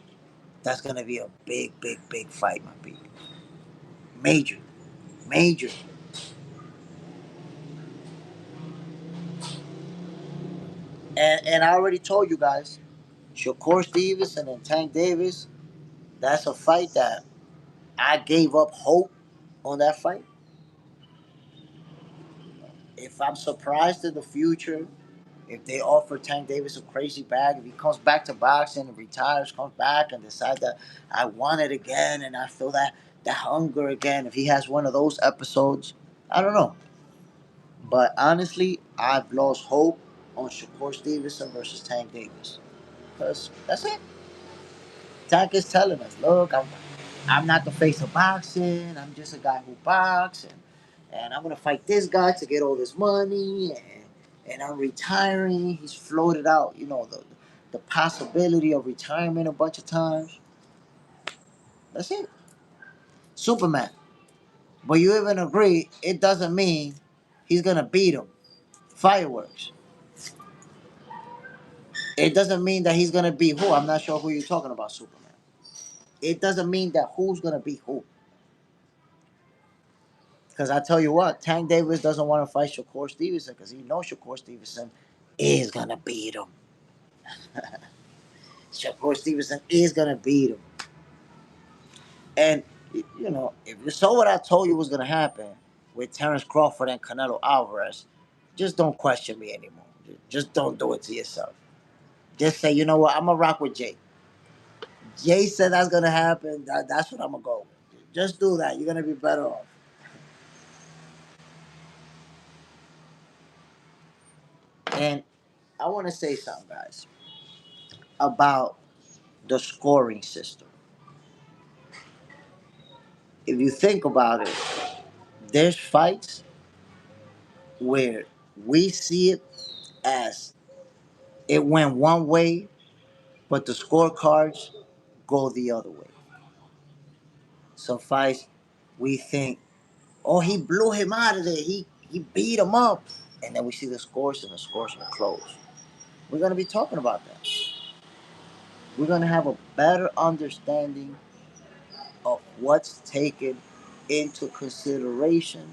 that's gonna be a big, big, big fight, my people. Major, major. And I already told you guys, Shakur Stevenson and Tank Davis, that's a fight that I gave up hope on that fight. if I'm surprised in the future, if they offer Tank Davis a crazy bag, if he comes back to boxing and retires, comes back and decides that I want it again and I feel that hunger again, if he has one of those episodes, I don't know. But honestly, I've lost hope on Shakur Stevenson versus Tank Davis. Because that's it. Tank is telling us, look, I'm not the face of boxing. I'm just a guy who boxes. And I'm going to fight this guy to get all this money. And I'm retiring. He's floated out, the possibility of retirement a bunch of times. That's it. Superman. But you even agree, it doesn't mean he's going to beat him. Fireworks. It doesn't mean that he's going to be who. I'm not sure who you're talking about, Superman. It doesn't mean that who's going to be who. Because I tell you what, Tank Davis doesn't want to fight Shakur Stevenson because he knows Shakur Stevenson is going to beat him. Shakur Stevenson is going to beat him. And, if you saw what I told you was going to happen with Terrence Crawford and Canelo Alvarez, just don't question me anymore. Just don't do it to yourself. Just say, you know what, I'm going to rock with Jay. Jay said that's going to happen. That's what I'm going to go with. Just do that. You're going to be better off. And I want to say something, guys, about the scoring system. If you think about it, there's fights where we see it as it went one way, but the scorecards go the other way. Some fights we think, oh, he blew him out of there. He beat him up. And then we see the scores and the scores are close. We're going to be talking about that. We're going to have a better understanding of what's taken into consideration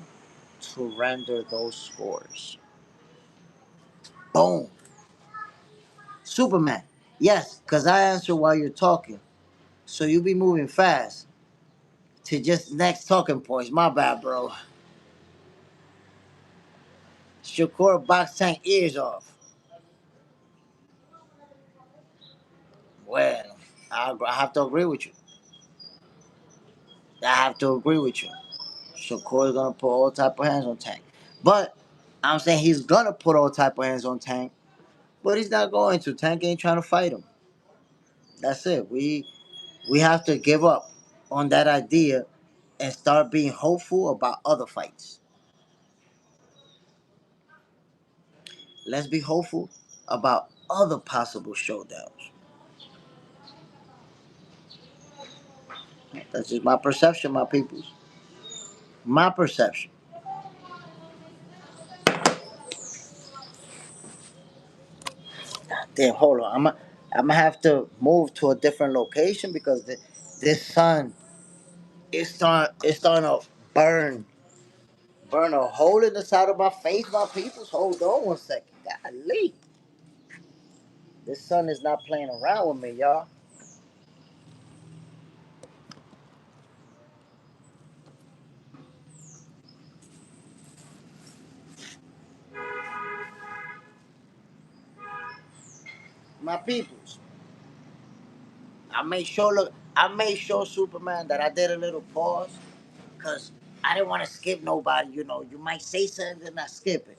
to render those scores. Boom. Superman. Yes, because I answer while you're talking. So you be moving fast to just next talking points. My bad, bro. Shakur box Tank ears off. Well, I have to agree with you. I have to agree with you. Shakur is gonna put all type of hands on Tank. But I'm saying he's gonna put all type of hands on Tank, but he's not going to. Tank ain't trying to fight him. That's it. We have to give up on that idea and start being hopeful about other fights. Let's be hopeful about other possible showdowns. That's just my perception, my peoples. My perception. Damn, hold on. I'm gonna have to move to a different location because this sun is starting to burn a hole in the side of my face, my peoples. Hold on one second. Golly. This sun is not playing around with me, y'all. My peoples. I made sure Superman that I did a little pause because I didn't want to skip nobody. You might say something and I skip it.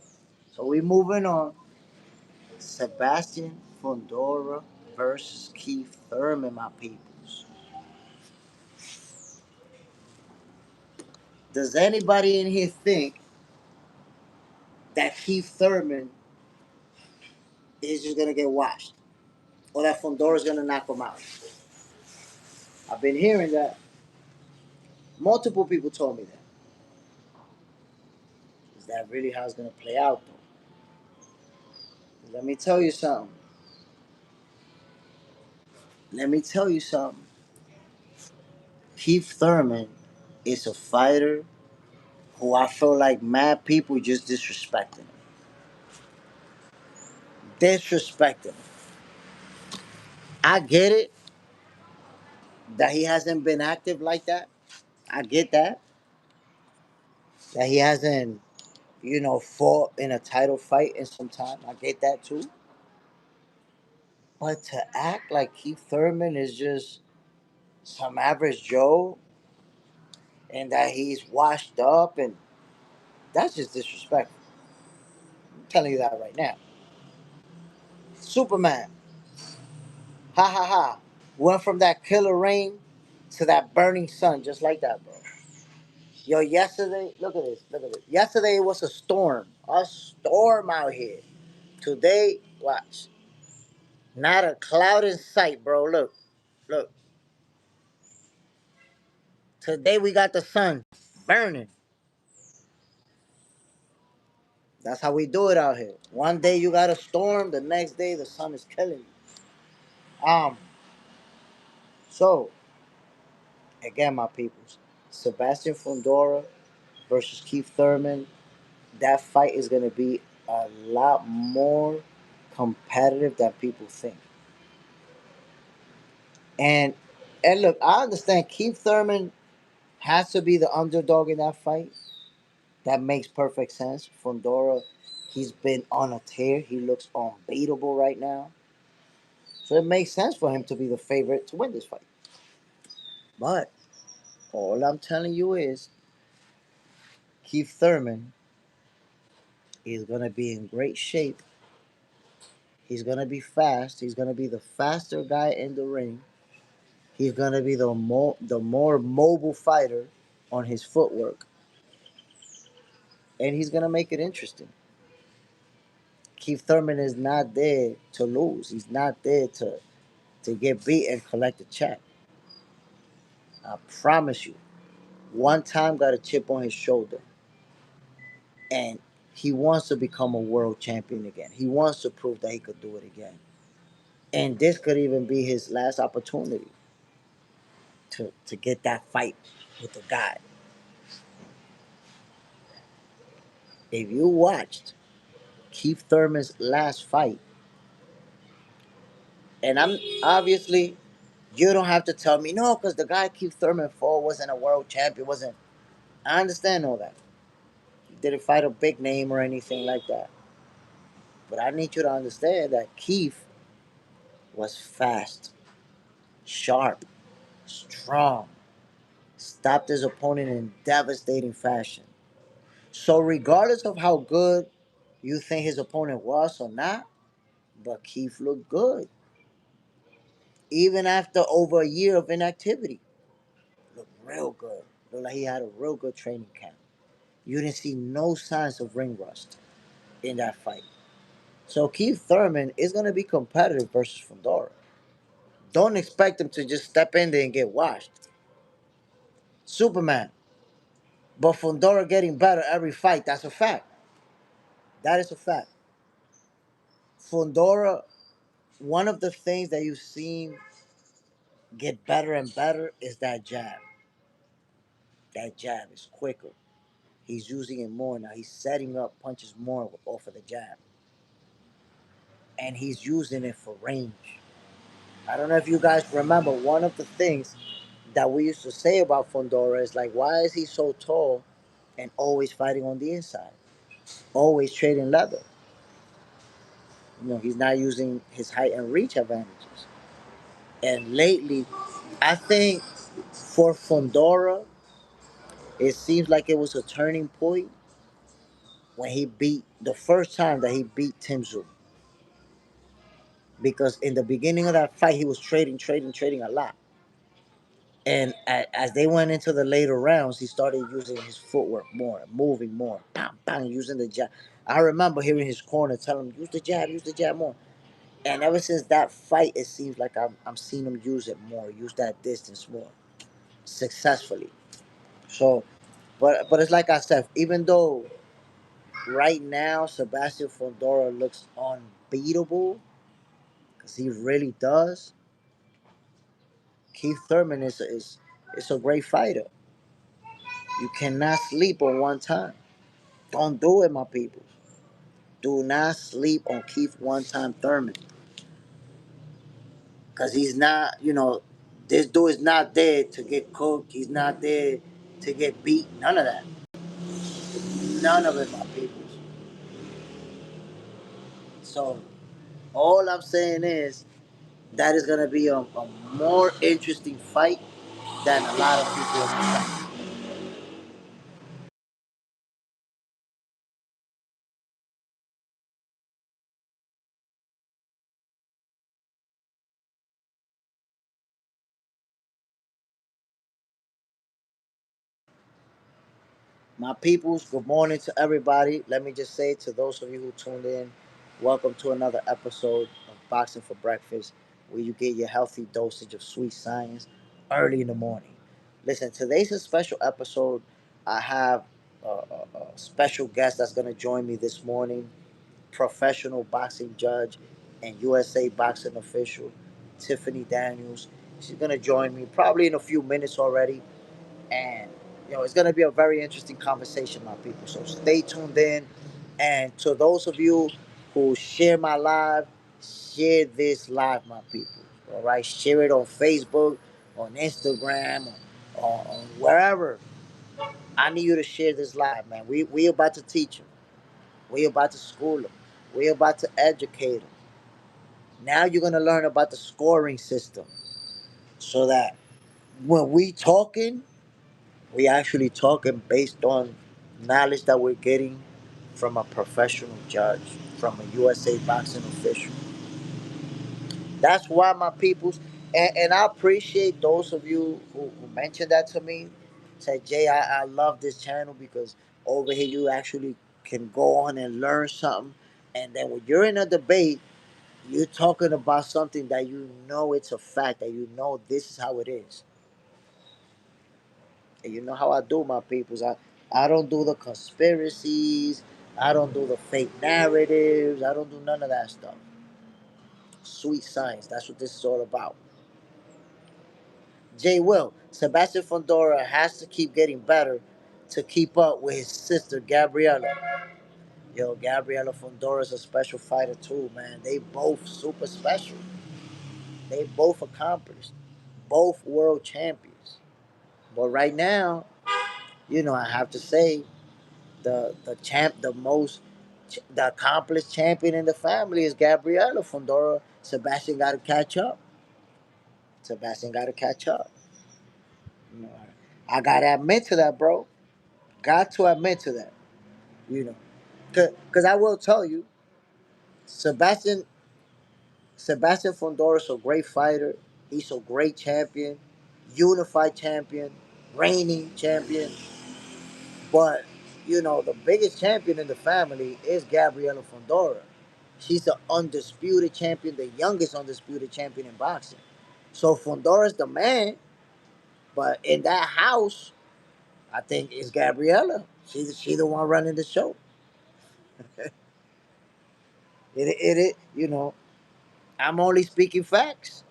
So we moving on. Sebastian Fondora versus Keith Thurman, my peoples. Does anybody in here think that Keith Thurman is just gonna get washed, or that Fondora's gonna knock him out? I've been hearing that. Multiple people told me that. Is that really how it's gonna play out, though? Let me tell you something. Let me tell you something. Keith Thurman is a fighter who I feel like mad people just disrespecting him. Disrespecting him. I get it that he hasn't been active like that. I get that. That he hasn't. fought in a title fight in some time. I get that too. But to act like Keith Thurman is just some average Joe and that he's washed up, and that's just disrespectful. I'm telling you that right now. Superman, ha ha ha, went from that killer rain to that burning sun just like that, bro. Yo, yesterday, look at this, look at this. Yesterday it was a storm out here. Today, watch, not a cloud in sight, bro. Look, look. Today we got the sun burning. That's how we do it out here. One day you got a storm, the next day the sun is killing you. So again, my peoples, Sebastian Fundora versus Keith Thurman. That fight is gonna be a lot more competitive than people think. And and look, I understand Keith Thurman has to be the underdog in that fight. That makes perfect sense. Fundora, he's been on a tear. He looks unbeatable right now. So it makes sense for him to be the favorite to win this fight. But all I'm telling you is Keith Thurman is going to be in great shape. He's going to be fast. He's going to be the faster guy in the ring. He's going to be the more mobile fighter on his footwork. And he's going to make it interesting. Keith Thurman is not there to lose. He's not there to get beat and collect a check. I promise you. One time got a chip on his shoulder. And he wants to become a world champion again. He wants to prove that he could do it again. And this could even be his last opportunity to get that fight with the guy. If you watched Keith Thurman's last fight, and I'm obviously you don't have to tell me no, because the guy Keith Thurman fought wasn't a world champion, wasn't. I understand all that. He didn't fight a big name or anything like that. But I need you to understand that Keith was fast, sharp, strong, stopped his opponent in devastating fashion. So regardless of how good you think his opponent was or not, but Keith looked good. Even after over a year of inactivity. Looked real good. Looked like he had a real good training camp. You didn't see no signs of ring rust in that fight. So Keith Thurman is going to be competitive versus Fundora. Don't expect him to just step in there and get washed. Superman. But Fundora getting better every fight, that's a fact. That is a fact. Fundora, one of the things that you've seen get better and better is that jab. That jab is quicker. He's using it more now. He's setting up punches more off of the jab. And he's using it for range. I don't know if you guys remember one of the things that we used to say about Fundora is like, why is he so tall and always fighting on the inside? Always trading leather. He's not using his height and reach advantages. And lately, I think for Fundora, it seems like it was a turning point when he beat the first time that he beat Tim Tszyu. Because in the beginning of that fight, he was trading a lot. And as they went into the later rounds, he started using his footwork more, moving more, bang, bang, using the jab. I remember hearing his corner tell him, use the jab more. And ever since that fight, it seems like I'm seeing him use it more, use that distance more, successfully. So, but it's like I said, even though right now Sebastian Fundora looks unbeatable, because he really does, Keith Thurman is a great fighter. You cannot sleep on one time. Don't do it, my people. Do not sleep on Keith one time Thurman. Because he's not, this dude is not there to get cooked. He's not there to get beat. None of that. None of it, my peoples. So all I'm saying is that is gonna be a more interesting fight than a lot of people expect. My peoples, good morning to everybody. Let me just say to those of you who tuned in, welcome to another episode of Boxing for Breakfast, where you get your healthy dosage of sweet science early in the morning. Listen, today's a special episode. I have a special guest that's going to join me this morning, professional boxing judge and USA boxing official, Tiffanie Daniels. She's going to join me probably in a few minutes already, and it's going to be a very interesting conversation, my people. So stay tuned in. And to those of you who share my live, share this live, my people. All right, share it on Facebook, on Instagram, on wherever. I need you to share this live, man. We about to teach them. We about to school them. We about to educate them. Now you're gonna learn about the scoring system, so that when we talking, we actually talking based on knowledge that we're getting from a professional judge, from a USA boxing official. That's why, my peoples, and I appreciate those of you who mentioned that to me. Said, Jay, I love this channel because over here you actually can go on and learn something. And then when you're in a debate, you're talking about something that you know it's a fact, that you know this is how it is. And you know how I do, my peoples. I don't do the conspiracies. I don't do the fake narratives. I don't do none of that stuff. Sweet science. That's what this is all about. Jay Will, Sebastian Fondora has to keep getting better to keep up with his sister Gabriela. Yo, Gabriela Fondora is a special fighter too, man. They both super special. They both accomplished, both world champions. But right now, I have to say the accomplished champion in the family is Gabriela Fondora. Sebastian got to catch up. Sebastian got to catch up. You know, I gotta admit to that, bro. Got to admit to that. You know, because I will tell you, Sebastian Sebastian Fondora is a great fighter. He's a great champion, unified champion, reigning champion. But the biggest champion in the family is Gabriela Fondora. She's the undisputed champion, the youngest undisputed champion in boxing. So Fondora's the man, but in that house, I think it's Gabriela. She the one running the show. I'm only speaking facts.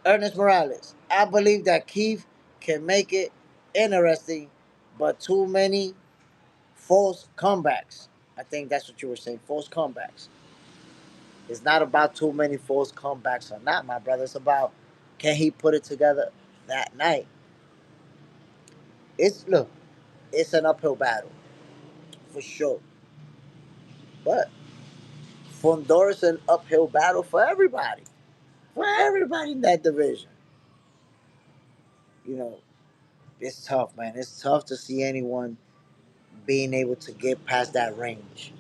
Ernest Morales. I believe that Keith can make it interesting, but too many false comebacks. I think that's what you were saying. False comebacks. It's not about too many false comebacks or not, my brother. It's about, can he put it together that night? Look, it's an uphill battle for sure. But Fondora's an uphill battle for everybody. For everybody in that division. You know, it's tough, man. It's tough to see anyone being able to get past that range.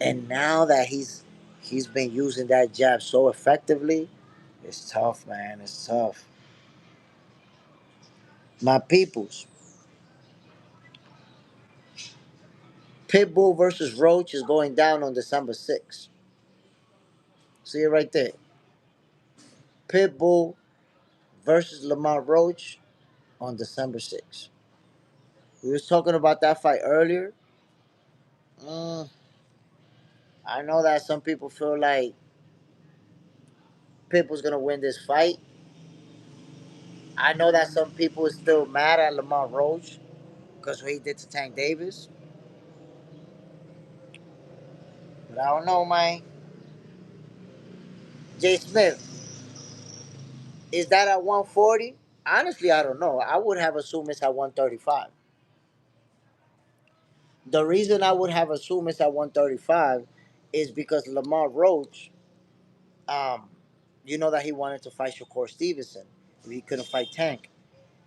And now that he's been using that jab so effectively, it's tough, man. It's tough. My peoples, Pitbull versus Roach is going down on December 6th. See it right there. Pitbull versus Lamar Roach on December 6th. We was talking about that fight earlier. Mm, I know that some people feel like Pitbull's gonna win this fight. I know that some people is still mad at Lamar Roach because what he did to Tank Davis. But I don't know, man. Jay Smith, is that at 140? Honestly, I don't know. I would have assumed it's at 135. The reason I would have assumed it's at 135 is because Lamar Roach, um, you know that he wanted to fight Shakur Stevenson. He couldn't fight Tank.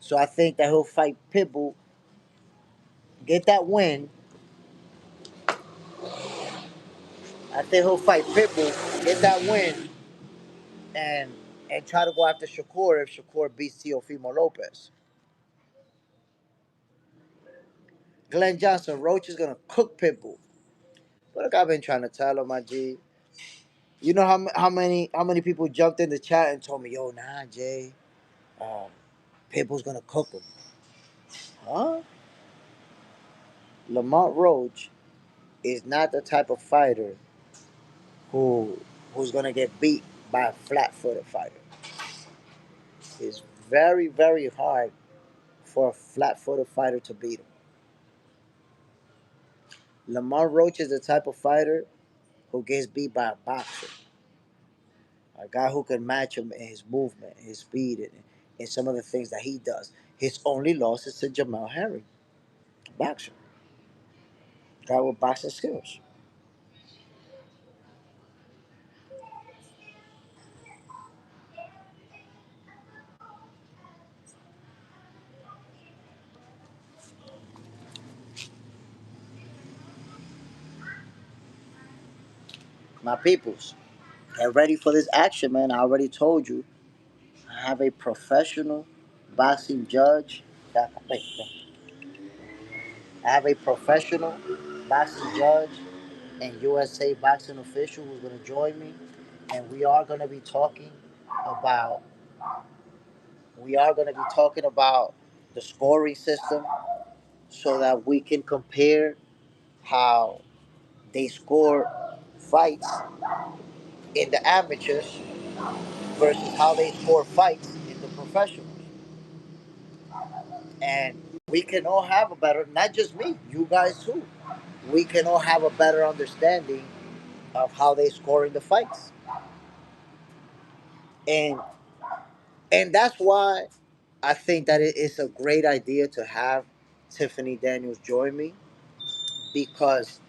So I think that he'll fight Pitbull, get that win. I think he'll fight Pitbull, get that win, and and try to go after Shakur if Shakur beats Teofimo Lopez. Glenn Johnson, Roach is gonna cook Pitbull. But like I've been trying to tell him, my G. You know how many people jumped in the chat and told me, yo, nah, Jay, um, Pitbull's gonna cook him. Huh? Lamont Roach is not the type of fighter who who's gonna get beat by a flat-footed fighter. It's very, very hard for a flat-footed fighter to beat him. Lamont Roach is the type of fighter who gets beat by a boxer, a guy who can match him in his movement, his speed, and some of the things that he does. His only loss is to Jamal Herring, a boxer, a guy with boxing skills. My peoples, get ready for this action, man. I already told you. I have a professional boxing judge. Wait, I have a professional boxing judge and USA boxing official who's going to join me, and about we are going to be talking about the scoring system so that we can compare how they score fights in the amateurs versus how they score fights in the professionals. And we can all have a better, not just me, you guys too. We can all have a better understanding of how they score in the fights. And and that's why I think that it is a great idea to have Tiffany Daniels join me, because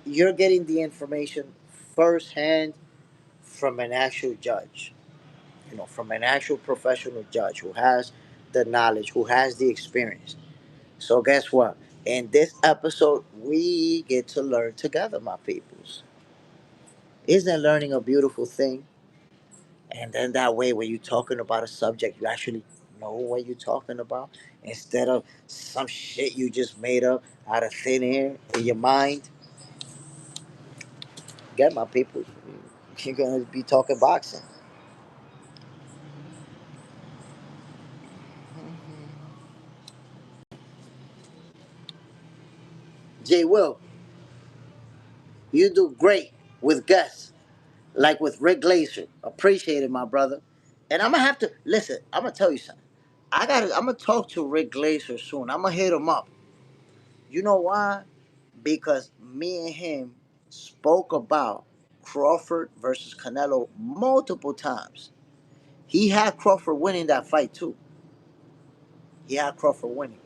you're getting the information firsthand from an actual judge, from an actual professional judge who has the knowledge, who has the experience. So guess what? In this episode, we get to learn together, my peoples. Isn't learning a beautiful thing? And then that way, when you're talking about a subject, you actually know what you're talking about instead of some shit you just made up out of thin air in your mind. Get my people. You're gonna be talking boxing. Jay Will, you do great with guests like with Rick Glazer. Appreciate it, my brother. And I'm gonna have to listen. I'm gonna tell you something. I'm gonna talk to Rick Glazer soon. I'm gonna hit him up. You know why? Because me and him spoke about Crawford versus Canelo multiple times. He had Crawford winning that fight too. He had Crawford winning.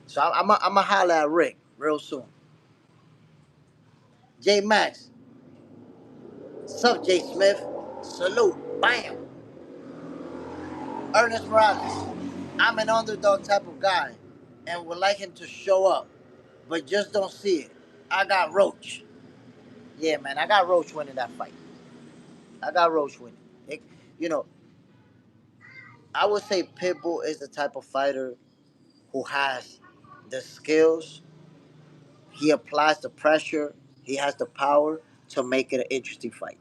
So I'm going to holler at Rick real soon. J Max, sup J Smith? Salute. Bam. Ernest Morales. I'm an underdog type of guy and would like him to show up, but just don't see it. I got Roach. Yeah, man, I got Roach winning that fight. I got Roach winning. It, you know, I would say Pitbull is the type of fighter who has the skills. He applies the pressure. He has the power to make it an interesting fight.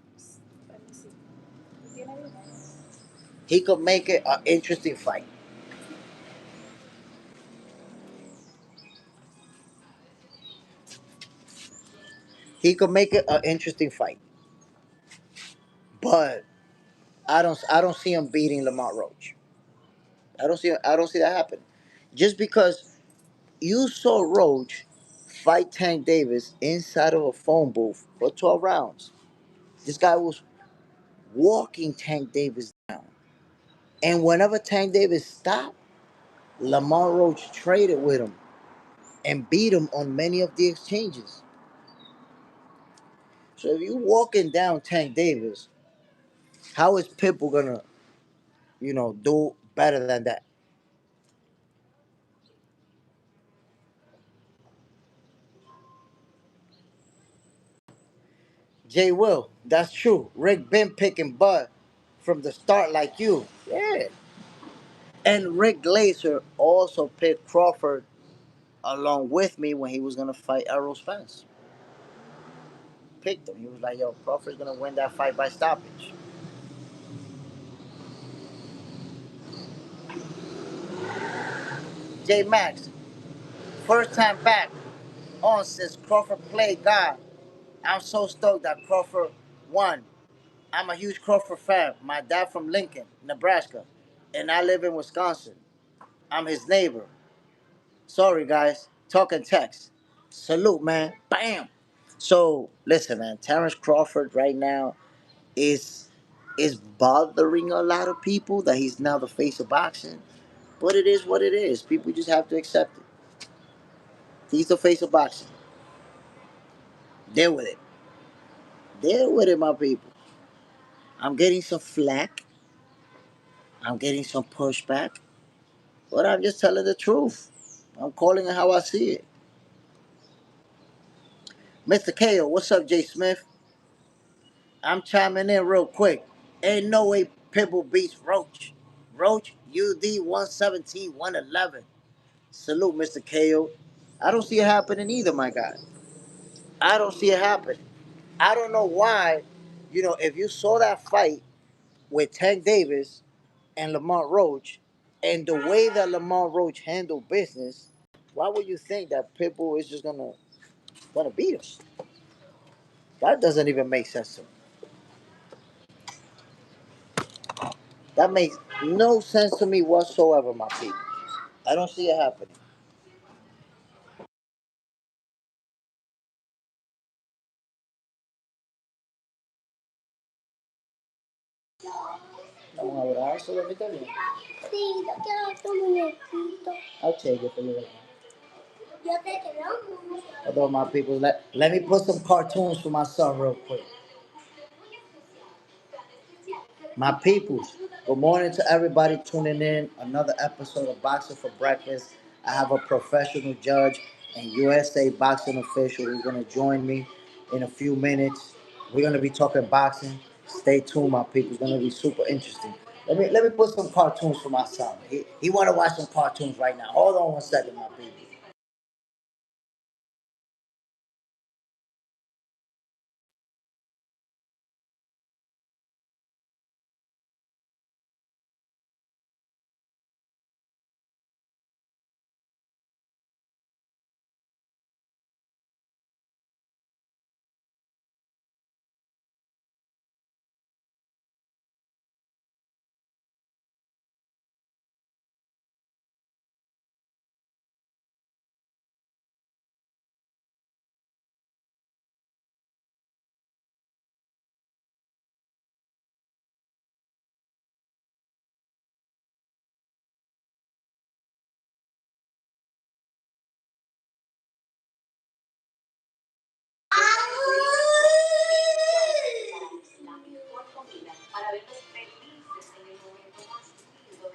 He could make it an interesting fight. He could make it an interesting fight. But I don't see him beating Lamont Roach. I don't see that happen. Just because you saw Roach fight Tank Davis inside of a phone booth for 12 rounds. This guy was walking Tank Davis down. And whenever Tank Davis stopped, Lamar Roach traded with him and beat him on many of the exchanges. So if you walking down Tank Davis, how is Pitbull gonna, do better than that? Jay Will, that's true. Rick been picking butt from the start like you. Yeah. And Rick Glazer also picked Crawford along with me when he was gonna fight Errol Spence. Picked him. He was like, yo, Crawford's gonna win that fight by stoppage. J Max, first time back on since Crawford played God. I'm so stoked that Crawford won. I'm a huge Crawford fan. My dad from Lincoln, Nebraska, and I live in Wisconsin. I'm his neighbor. Sorry, guys. Talking text. Salute, man. Bam. So listen, man. Terrence Crawford right now is bothering a lot of people that he's now the face of boxing. But it is what it is. People just have to accept it. He's the face of boxing. Deal with it. Deal with it, my people. I'm getting some flack. I'm getting some pushback. But I'm just telling the truth. I'm calling it how I see it. Mr. KO, what's up, Jay Smith? I'm chiming in real quick. Ain't no way Pitbull beats Roach. Roach, UD 117, 111. Salute, Mr. KO. I don't see it happening either, my guy. I don't see it happening. I don't know why, if you saw that fight with Tank Davis and Lamont Roach, and the way that Lamont Roach handled business, why would you think that Pitbull is just gonna beat us? That doesn't even make sense to me. That makes no sense to me whatsoever, my people. I don't see it happening. Vamos a ver, eso lo meter bien. Sí, yo quiero tu muñequito. I'll take it for you. Yo te quiero. Although my people, let me put some cartoons for my son real quick. My peoples, good morning to everybody tuning in. Another episode of Boxing for Breakfast. I have a professional judge and USA boxing official who's going to join me in a few minutes. We're going to be talking boxing. Stay tuned, my people. It's going to be super interesting. Let me put some cartoons for my son. He want to watch some cartoons right now. Hold on one second, my people.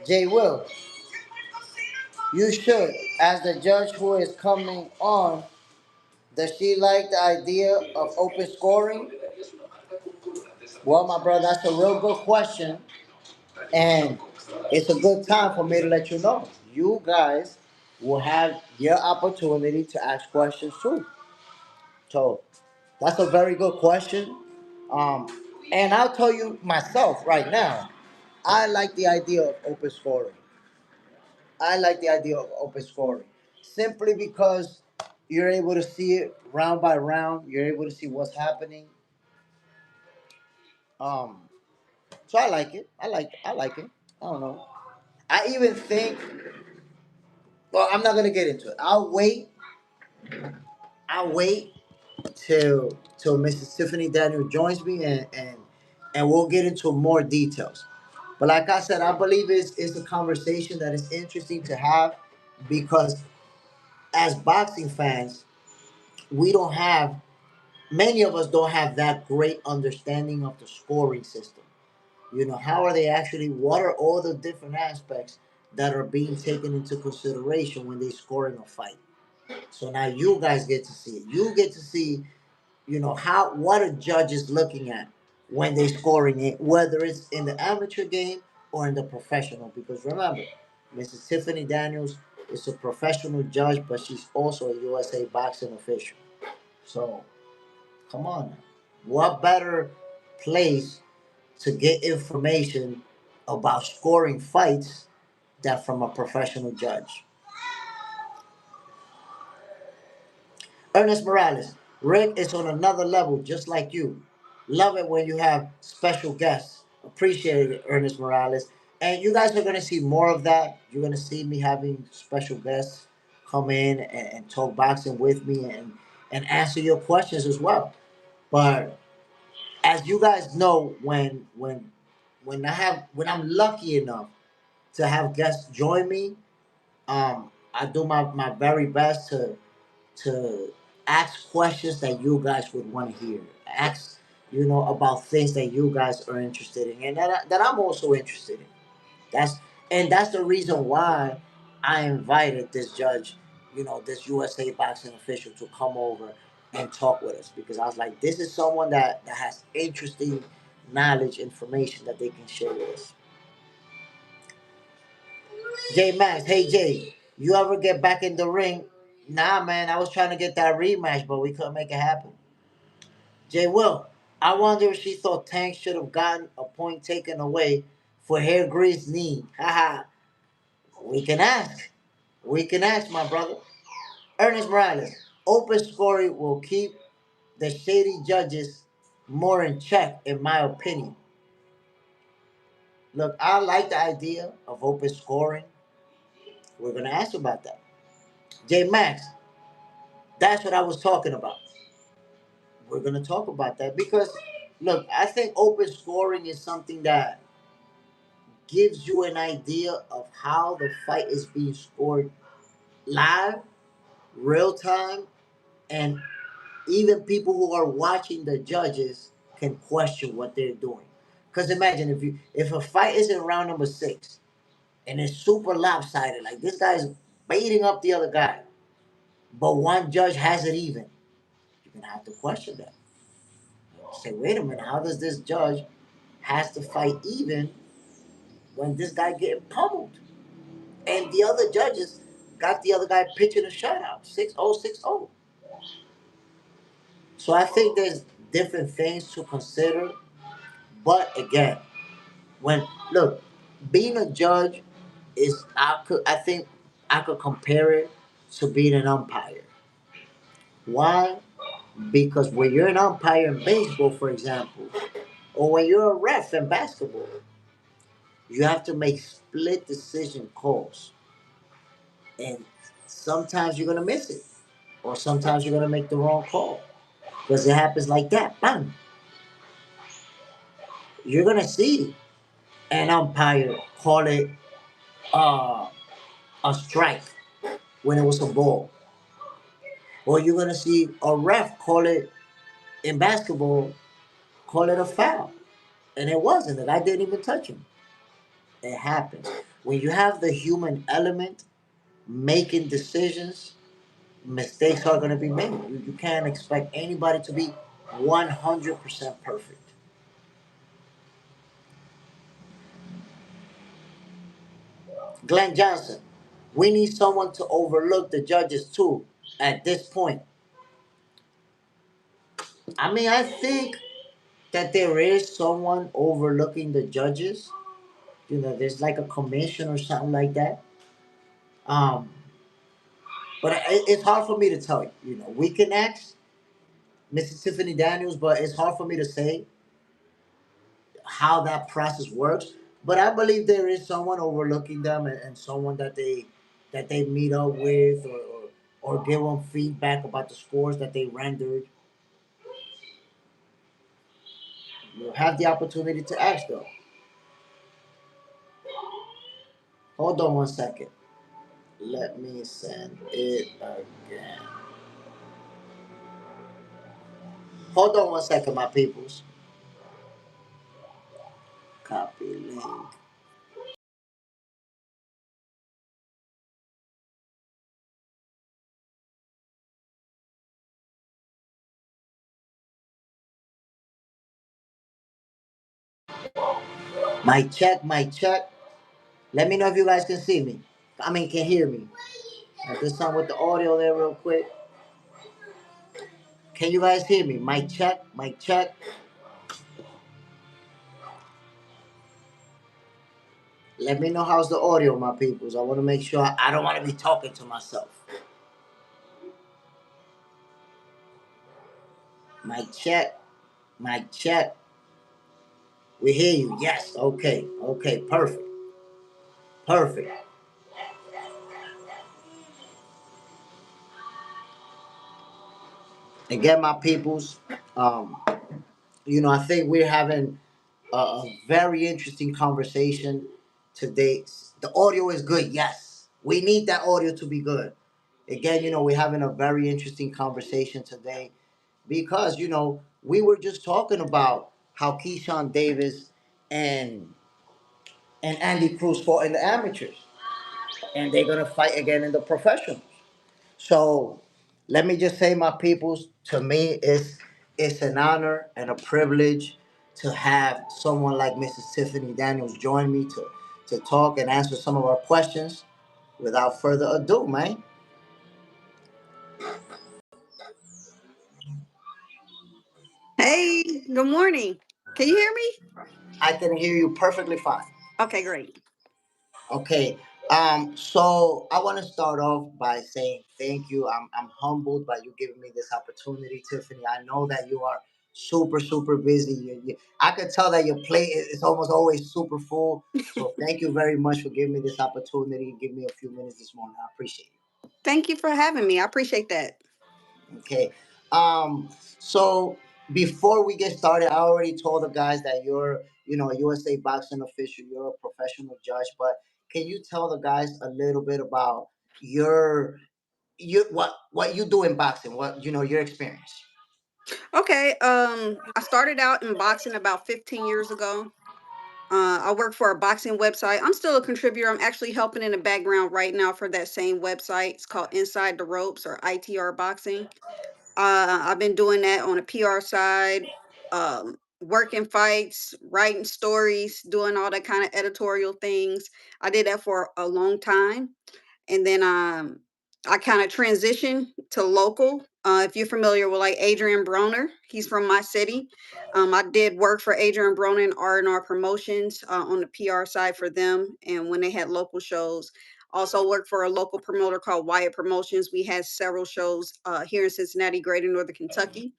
Jay Will, you should. As the judge who is coming on, does she like the idea of open scoring? Well, my brother, that's a real good question. And it's a good time for me to let you know. You guys will have your opportunity to ask questions too. So that's a very good question. Um, and I'll tell you myself right now, I like the idea of open scoring. I like the idea of open scoring simply because you're able to see it round by round. You're able to see what's happening. Um, so I like it. I like it. I don't know. I even think. Well, I'm not gonna get into it. I'll wait till Mrs. Tiffany Daniel joins me and we'll get into more details. But like I said, I believe it's a conversation that is interesting to have because as boxing fans, we don't have many of us don't have that great understanding of the scoring system. You know, how are they actually? What are all the different aspects that are being taken into consideration when they're scoring a fight? So now you guys get to see it. You get to see, you know, how what a judge is looking at when they're scoring it, whether it's in the amateur game or in the professional. Because remember, Mrs. Tiffany Daniels is a professional judge, but she's also a USA boxing official. So come on now. What better place to get information about scoring fights than from a professional judge? Ernest Morales, Rick is on another level just like you. Love it when you have special guests. Appreciate it, Ernest Morales. And you guys are going to see more of that. You're going to see me having special guests come in and talk boxing with me and answer your questions as well. But as you guys know, when I'm lucky enough to have guests join me, I do my very best to ask questions that you guys would want to hear. Ask, you know, about things that you guys are interested in and that I'm also interested in. That's that's the reason why I invited this judge, you know, this USA boxing official to come over and talk with us because I was like, this is someone that has interesting knowledge, information that they can share with us. J Max, hey Jay, you ever get back in the ring? Nah, man, I was trying to get that rematch, but we couldn't make it happen. Jay Will, I wonder if she thought Tank should have gotten a point taken away for hair grease knee. Haha. We can ask. We can ask, my brother. Ernest Morales, open scoring will keep the shady judges more in check, in my opinion. Look, I like the idea of open scoring. We're going to ask about that. J Max, that's what I was talking about. We're going to talk about that because, look, I think open scoring is something that gives you an idea of how the fight is being scored live, real time, and even people who are watching the judges can question what they're doing. Because imagine if a fight is in round number six and it's super lopsided, like this guy's beating up the other guy, but one judge has it even, you're gonna have to question that. Say, wait a minute, how does this judge has to fight even when this guy getting pummeled? And the other judges got the other guy pitching a shutout, 6-0, 6-0. So I think there's different things to consider. But again, when look, being a judge is I think I could compare it to being an umpire. Why? Because when you're an umpire in baseball, for example, or when you're a ref in basketball, you have to make split decision calls. And sometimes you're gonna miss it. Or sometimes you're gonna make the wrong call. Because it happens like that. Bang. You're gonna see an umpire call it uh, a strike when it was a ball. Or you're gonna see a ref call it in basketball, call it a foul. And it wasn't. The guy didn't even touch him. It happens. When you have the human element making decisions, mistakes are gonna be made. You can't expect anybody to be 100% perfect. Glenn Johnson, we need someone to overlook the judges too at this point. I mean, I think that there is someone overlooking the judges. You know, there's like a commission or something like that. Um, but it's hard for me to tell you. You know, we can ask Mrs. Tiffany Daniels, but it's hard for me to say how that process works. But I believe there is someone overlooking them and someone that they meet up with or give them feedback about the scores that they rendered. You have the opportunity to ask them. Hold on 1 second. Let me send it again. Hold on 1 second, my peoples. Copy link. My check, my check. Let me know if you guys can see me. I mean, can hear me. I did something with the audio there real quick. Can you guys hear me? My check, my check. Let me know how's the audio, my peoples. I want to make sure I don't want to be talking to myself. My check, my check. We hear you. Yes. Okay. Okay. Perfect. Perfect. Again, my peoples. Um, I think we're having a very interesting conversation today. The audio is good. Yes. We need that audio to be good. Again, we're having a very interesting conversation today because, we were just talking about how Keyshawn Davis and Andy Cruz fought in the amateurs, and they're gonna fight again in the professionals. So let me just say, my peoples, to me, it's an honor and a privilege to have someone like Mrs. Tiffany Daniels join me to talk and answer some of our questions. Without further ado, man, Hey, good morning. Can you hear me? I can hear you perfectly fine. Okay, great. Okay. So I want to start off by saying thank you. I'm humbled by you giving me this opportunity, Tiffany. I know that you are super, super busy. I could tell that your plate is almost always super full. So thank you very much for giving me this opportunity. Give me a few minutes this morning. I appreciate Thank you for having me. I appreciate that. it. Okay. Um, so before we get started, I already told the guys that you're, a USA boxing official, you're a professional judge, but can you tell the guys a little bit about your what you do in boxing, what your experience? Okay, I started out in boxing about 15 years ago. I work for a boxing website. I'm still a contributor. I'm actually helping in the background right now for that same website. It's called Inside the Ropes or ITR Boxing. I've been doing that on a PR side, working fights, writing stories, doing all that kind of editorial things. I did that for a long time. And then I kind of transitioned to local. If you're familiar with like Adrian Broner, he's from my city. I did work for Adrian Broner and R&R Promotions on the PR side for them, and when they had local shows. Also worked for a local promoter called Wyatt Promotions. We had several shows here in Cincinnati, Greater Northern Kentucky.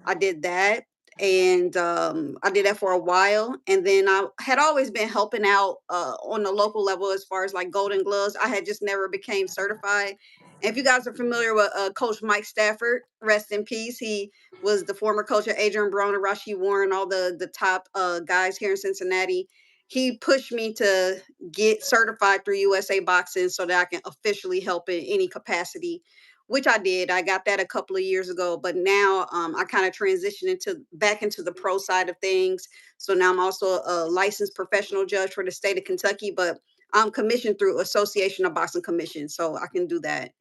I did that, and I did that for a while, and then I had always been helping out on the local level as far as like Golden Gloves. I had just never became certified. And if you guys are familiar with Coach Mike Stafford, rest in peace. He was the former coach of Adrian Broner, Rashi Warren, all the top guys here in Cincinnati. He pushed me to get certified through USA Boxing so that I can officially help in any capacity, which I did. I got that a couple of years ago, but now I kind of transitioned into back into the pro side of things. So now I'm also a licensed professional judge for the state of Kentucky, but I'm commissioned through Association of Boxing Commission, so I can do that.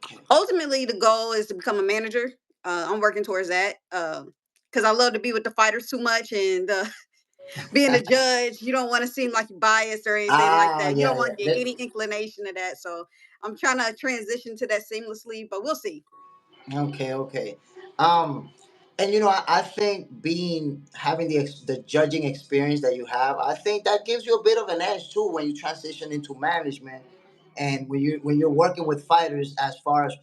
Okay. Ultimately, the goal is to become a manager. I'm working towards that because I love to be with the fighters too much, and being a judge, you don't want to seem like you're biased or anything like Ah, that. You yeah, don't yeah. want to get any inclination of that. So I'm trying to transition to that seamlessly, but we'll see. Okay, okay. Um, and I think being having the judging experience that you have, I think that gives you a bit of an edge too when you transition into management, and when you're working with fighters as far as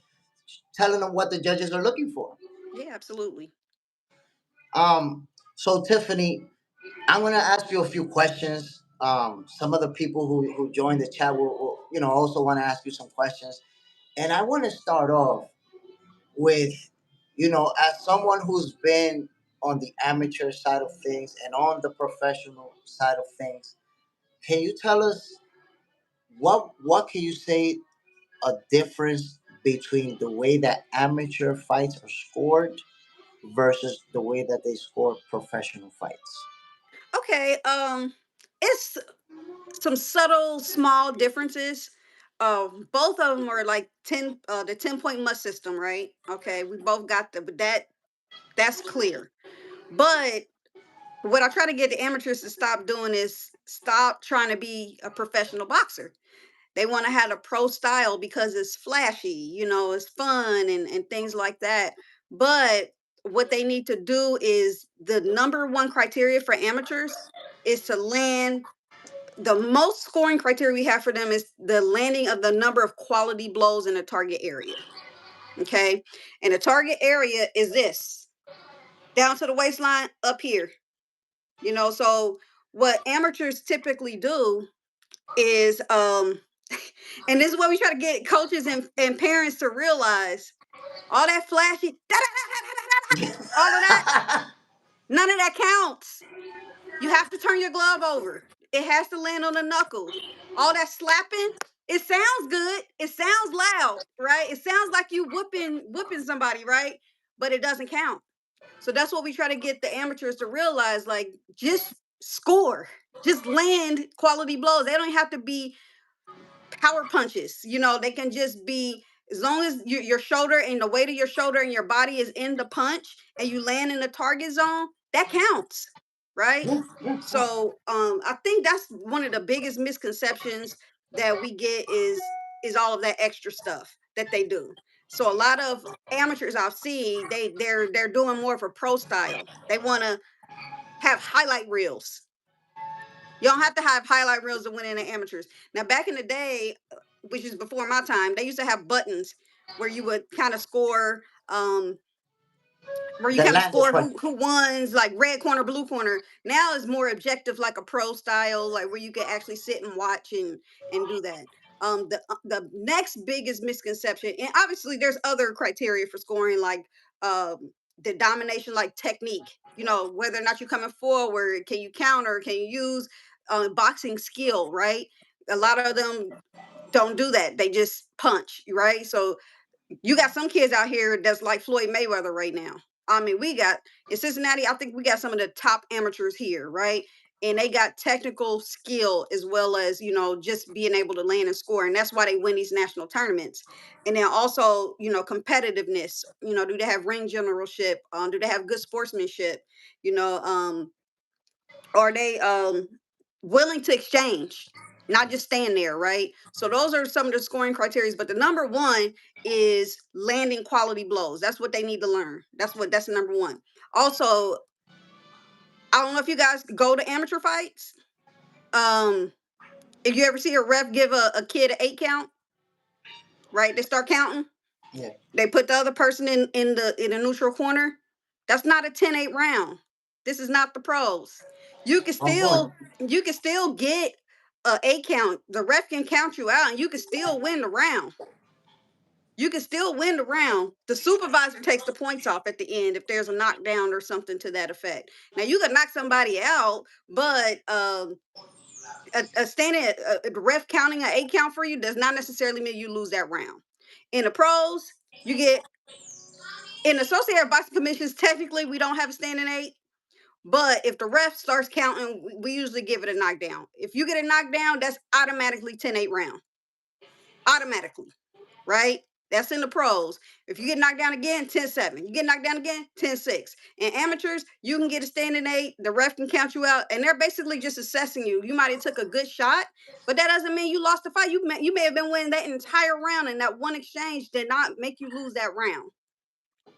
telling them what the judges are looking for. Yeah, absolutely. Um, so Tiffany, I'm gonna ask you a few questions. Some of the people who joined the chat will also want to ask you some questions, and I want to start off with, as someone who's been on the amateur side of things and on the professional side of things, can you tell us what can you say a difference between the way that amateur fights are scored versus the way that they score professional fights? Okay, it's some subtle, small differences. Both of them are like the 10 point must system, right? Okay, we both got that's clear. But what I try to get the amateurs to stop doing is stop trying to be a professional boxer. They want to have a pro style because it's flashy, it's fun and things like that. But what they need to do is the number one criteria for amateurs is to land. The most scoring criteria we have for them is the landing of the number of quality blows in the target area. Okay. And the target area is this down to the waistline up here. So what amateurs typically do is and this is what we try to get coaches and parents to realize all that flashy all of that, none of that counts. You have to turn your glove over. It has to land on the knuckles. All that slapping, it sounds good. It sounds loud, right? It sounds like you whooping somebody, right? But it doesn't count. So that's what we try to get the amateurs to realize, like, just score. Just land quality blows. They don't have to be power punches. They can just be, as long as your shoulder and the weight of your shoulder and your body is in the punch and you land in the target zone, that counts, right? Yeah, yeah, yeah. So I think that's one of the biggest misconceptions that we get is all of that extra stuff that they do. So a lot of amateurs I've seen, they're doing more of a pro style. They want to have highlight reels. You don't have to have highlight reels to win in the amateurs. Now, back in the day, which is before my time, they used to have buttons where you would kind of score, where you The kind of landed score punch. who wins, like red corner, blue corner. Now it's more objective, like a pro style, like where you can actually sit and watch and do that. The next biggest misconception, and obviously there's other criteria for scoring, like the domination, like technique. Whether or not you're coming forward, can you counter, can you use boxing skill, right? A lot of them don't do that. They just punch, right? So you got some kids out here that's like Floyd Mayweather right now. I mean, we got in Cincinnati, I think we got some of the top amateurs here, right? And they got technical skill as well as, just being able to land and score. And that's why they win these national tournaments. And then also, competitiveness, do they have ring generalship? Do they have good sportsmanship? You know, are they willing to exchange, not just stand there, right? So those are some of the scoring criteria. But the number one is landing quality blows. That's what they need to learn. That's number one. Also, I don't know if you guys go to amateur fights. Um, if you ever see a ref give a kid an 8 count, right? They start counting. Yeah. They put the other person in the neutral corner. That's not a 10-8 round. This is not the pros. You can On point. still you can still get a 8 count. The ref can count you out and you can still win the round. You can still win the round. The supervisor takes the points off at the end if there's a knockdown or something to that effect. Now you can knock somebody out, but a standing a ref counting an 8 count for you does not necessarily mean you lose that round. In the pros, you get in associated boxing commissions, technically we don't have a standing 8. But if the ref starts counting, we usually give it a knockdown. If you get a knockdown, that's automatically 10-8 round. Automatically, right? That's in the pros. If you get knocked down again, 10-7. You get knocked down again, 10-6. In amateurs, you can get a standing 8. The ref can count you out, and they're basically just assessing you. You might have took a good shot, but that doesn't mean you lost the fight. You may have been winning that entire round, and that one exchange did not make you lose that round,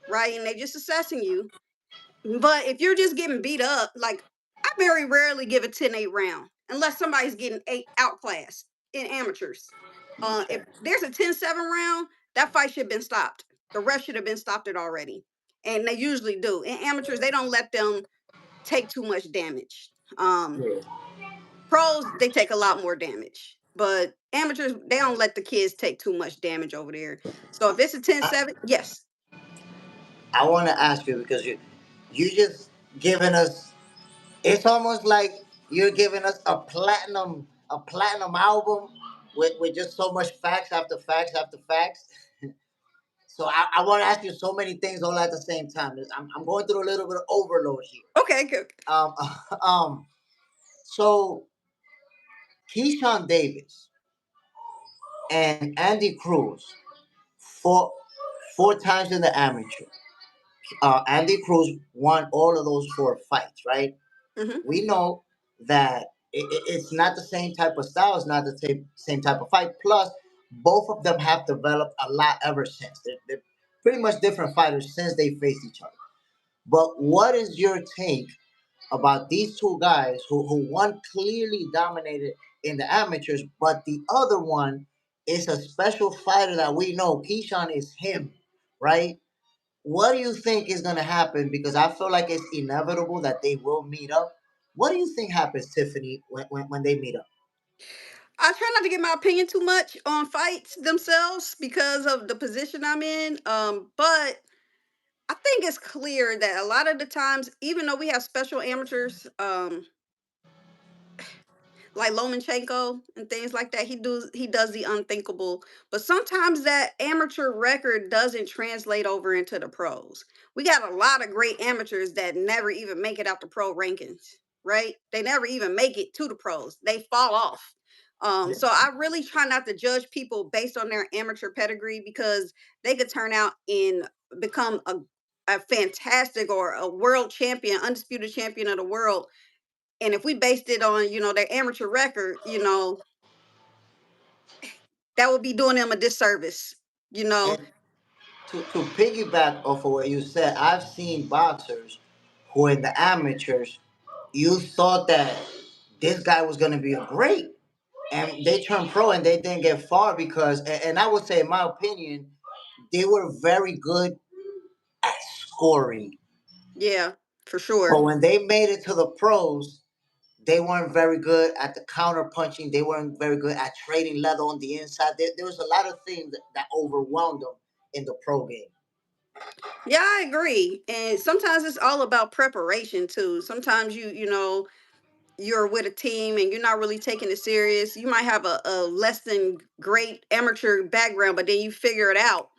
right? And they're just assessing you. But if you're just getting beat up, like I very rarely give a 10-8 round unless somebody's getting outclassed in amateurs. Okay. If there's a 10-7 round, that fight should have been stopped. The ref should have been stopped it already. And they usually do. In amateurs, they don't let them take too much damage. Yeah. Pros, they take a lot more damage. But amateurs, they don't let the kids take too much damage over there. So if it's a 10-7, yes. I want to ask you because you just giving us. It's almost like you're giving us a platinum album with just so much facts after facts after facts. So I want to ask you so many things all at the same time. I'm going through a little bit of overload here. Okay, good. Um, um, so Keyshawn Davis and Andy Cruz fought 4 times in the amateur. Andy Cruz won all of those 4 fights, right? Hmm. We know that it's not the same type of style. It's not the same type of fight. Plus, both of them have developed a lot ever since. They're pretty much different fighters since they faced each other. But what is your take about these two guys who one clearly dominated in the amateurs, but the other one is a special fighter that we know. Keyshawn is him, right? What do you think is going to happen? Because I feel like it's inevitable that they will meet up. What do you think happens, Tiffany, when they meet up? I try not to get my opinion too much on fights themselves because of the position I'm in. But I think it's clear that a lot of the times, even though we have special amateurs, like Lomachenko and things like that. He does the unthinkable, but sometimes that amateur record doesn't translate over into the pros. We got a lot of great amateurs that never even make it out the pro rankings, right? They never even make it to the pros. They fall off. Yeah. So I really try not to judge people based on their amateur pedigree because they could turn out and become a fantastic or a world champion, undisputed champion of the world, and if we based it on, their amateur record, that would be doing them a disservice, you know. And to piggyback off of what you said, I've seen boxers who in the amateurs, you thought that this guy was going to be a great, and they turned pro and they didn't get far because, and I would say, in my opinion, they were very good at scoring. Yeah, for But sure. when they made it to the pros, they weren't very good at the counter punching. They weren't very good at trading leather on the inside. There was a lot of things that overwhelmed them in the pro game. Yeah, I agree. And sometimes it's all about preparation too. Sometimes you're with a team and you're not really taking it serious. You might have a less than great amateur background, but then you figure it out.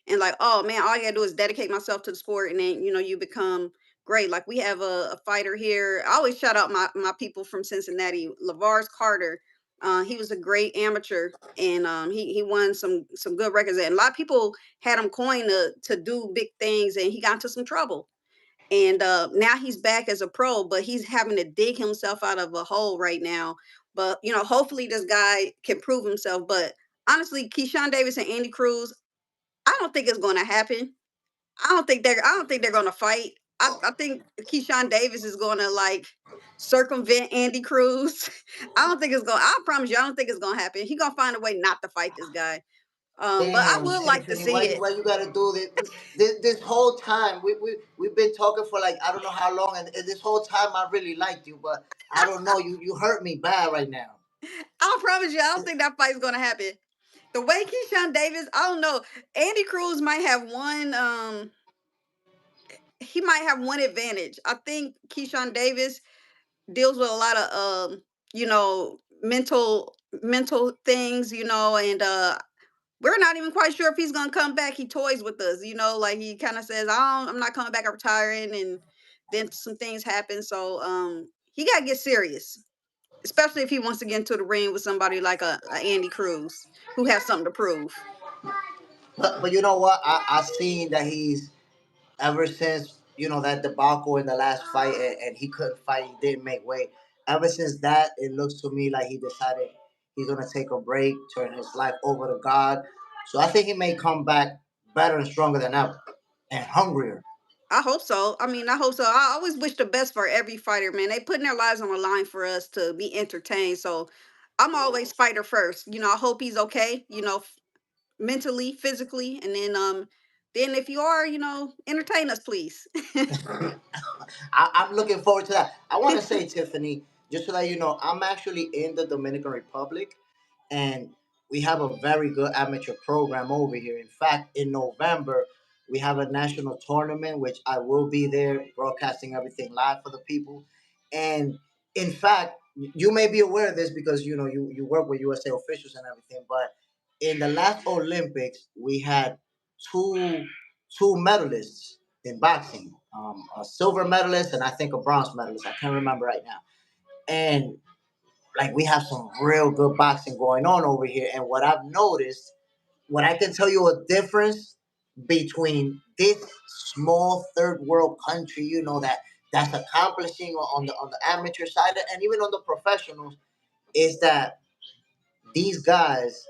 And like, oh man, all I gotta do is dedicate myself to the sport and then you become great. Like we have a fighter here. I always shout out my people from Cincinnati, Lavars Carter. He was a great amateur and he won some good records. And a lot of people had him coined to do big things and he got into some trouble, and now he's back as a pro, but he's having to dig himself out of a hole right now. But hopefully this guy can prove himself. But honestly, Keyshawn Davis and Andy Cruz, I don't think it's going to happen. I don't think they're going to fight. I think Keyshawn Davis is going to like circumvent Andy Cruz. I don't think it's going. I promise you, I don't think it's going to happen. He's going to find a way not to fight this guy. But I Damn, would like to Tiffany, see it. why you gotta do this? This whole time we've been talking for like I don't know how long, and this whole time I really liked you, but I don't know, you hurt me bad right now. I promise you, I don't think that fight's going to happen. The way Keyshawn Davis, I don't know. Andy Cruz might have one. He might have one advantage. I think Keyshawn Davis deals with a lot of mental things, and we're not even quite sure if he's gonna come back. He toys with us, like he kind of says, I'm not coming back, I'm retiring," and then some things happen. So he gotta get serious, especially if he wants to get into the ring with somebody like a Andy Cruz who has something to prove. But you know what? I seen that he's ever since that debacle in the last fight, and he couldn't fight, he didn't make weight. Ever since that, it looks to me like he decided he's gonna take a break, turn his life over to God. So I think he may come back better and stronger than ever, and hungrier. I hope so. I mean, I hope so. I always wish the best for every fighter, man. They putting their lives on the line for us to be entertained. So I'm always fighter first. I hope he's okay, mentally, physically, and then if you are, entertain us, please. I'm looking forward to that. I want to say, Tiffany, just so that you know, I'm actually in the Dominican Republic, and we have a very good amateur program over here. In fact, in November, we have a national tournament, which I will be there broadcasting everything live for the people. And in fact, you may be aware of this because you work with USA officials and everything, but in the last Olympics we had two medalists in boxing, a silver medalist and I think a bronze medalist. I can't remember right now. And like we have some real good boxing going on over here. And what I've noticed, what I can tell you a difference between this small third world country, that's accomplishing on the amateur side and even on the professionals, is that these guys,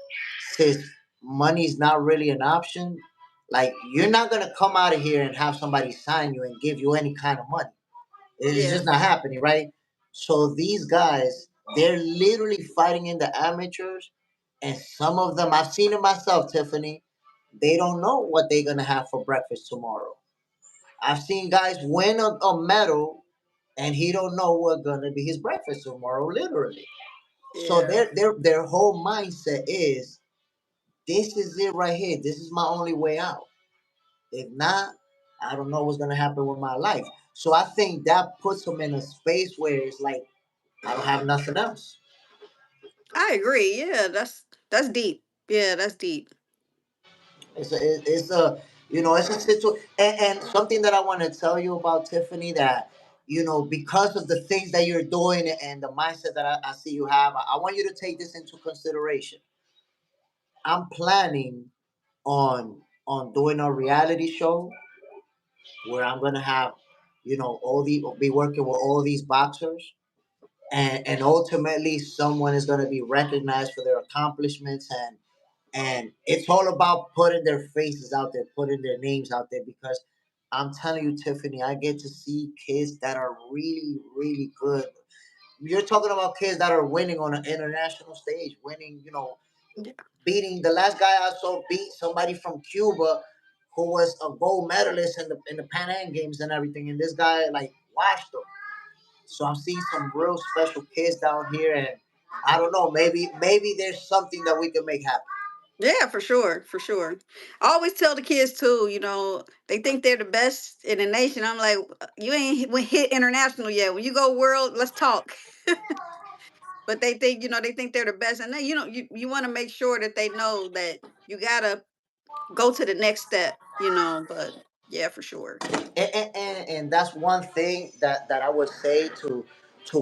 since money's not really an option, like you're not gonna come out of here and have somebody sign you and give you any kind of money. It's Yeah, just not happening, right? So these guys, they're literally fighting in the amateurs, and some of them I've seen it myself, Tiffany. They don't know what they're gonna have for breakfast tomorrow. I've seen guys win a medal, and he don't know what's gonna be his breakfast tomorrow, literally. So yeah. their whole mindset is, this is it right here. This is my only way out. If not, I don't know what's gonna happen with my life. So I think that puts them in a space where it's like, I don't have nothing else. I agree. Yeah, that's deep. Yeah, that's deep. It's a situation, and something that I want to tell you about, Tiffany, that because of the things that you're doing and the mindset that I see you have, I want you to take this into consideration. I'm planning on doing a reality show where I'm gonna have, all the be working with all these boxers, and ultimately someone is gonna be recognized for their accomplishments, and it's all about putting their faces out there, putting their names out there, because I'm telling you, Tiffany, I get to see kids that are really, really good. You're talking about kids that are winning on an international stage, winning, Yeah, beating the last guy I saw beat somebody from Cuba who was a gold medalist in the Pan Am Games and everything, and this guy like washed them. So I'm seeing some real special kids down here, and I don't know, maybe there's something that we can make happen. yeah, for sure, for sure. I always tell the kids too. They think they're the best in the nation. I'm like, you ain't hit international yet. When you go world, let's talk. But they think they're the best, and then you want to make sure that they know that you gotta go to the next step. But yeah, for sure. And that's one thing that I would say to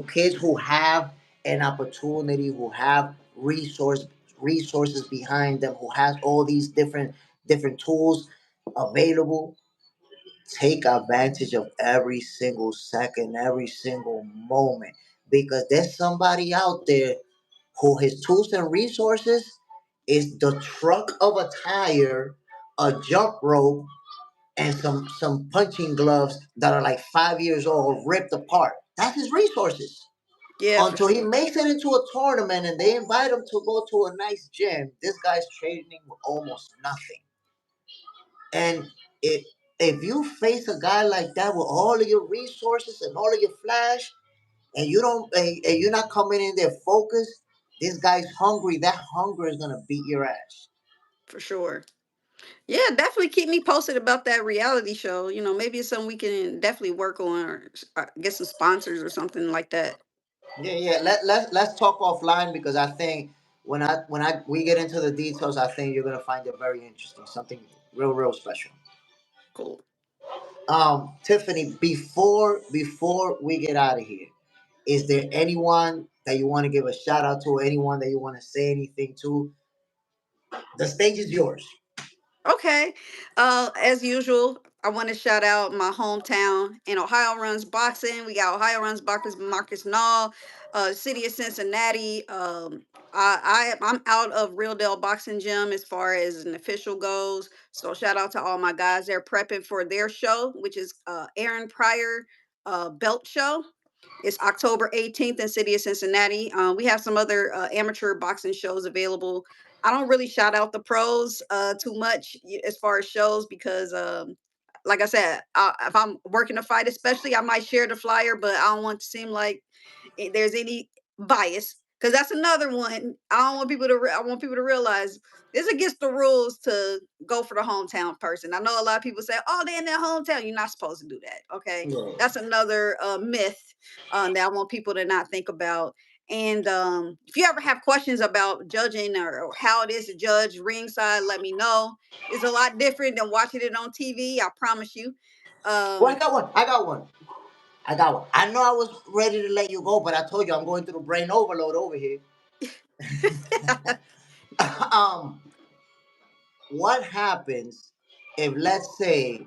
kids who have an opportunity, who have resources behind them, who has all these different tools available. Take advantage of every single second, every single moment, because there's somebody out there who his tools and resources is the truck of a tire, a jump rope, and some punching gloves that are like 5 years old, ripped apart. That's his resources. Yeah, for Until he sure, makes it into a tournament and they invite him to go to a nice gym, this guy's training with almost nothing. And it, if you face a guy like that with all of your resources and all of your flash, and you don't, and you're not coming in there focused, this guy's hungry. That hunger is gonna beat your ass. for sure. Yeah, definitely keep me posted about that reality show. Maybe it's something we can definitely work on, or get some sponsors or something like that. Yeah, yeah. Let's talk offline, because I think when I we get into the details, I think you're gonna find it very interesting. Something real special. Cool. Tiffany, before we get out of here, is there anyone that you want to give a shout out to? Anyone that you want to say anything to? The stage is yours. Okay. As usual, I want to shout out my hometown in Ohio runs boxing. We got Ohio runs boxing, Marcus Nall, city of Cincinnati. I'm out of Real Deal Boxing Gym as far as an official goes. So shout out to all my guys. They're prepping for their show, which is Aaron Pryor Belt Show. It's October 18th in city of Cincinnati. We have some other amateur boxing shows available. I don't really shout out the pros too much as far as shows, because like I said, if I'm working a fight, especially, I might share the flyer, but I don't want to seem like there's any bias, because that's another one. I don't want people to. I want people to realize it's against the rules to go for the hometown person. I know a lot of people say, "Oh, they're in their hometown." You're not supposed to do that. Okay, Yeah. that's another myth that I want people to not think about. And if you ever have questions about judging or how it is to judge ringside, let me know. It's a lot different than watching it on TV. I promise you. Well, I Um, got one. I got one. I got one. I know I was ready to let you go, but I told you I'm going through brain overload over here. um, what happens if, let's say,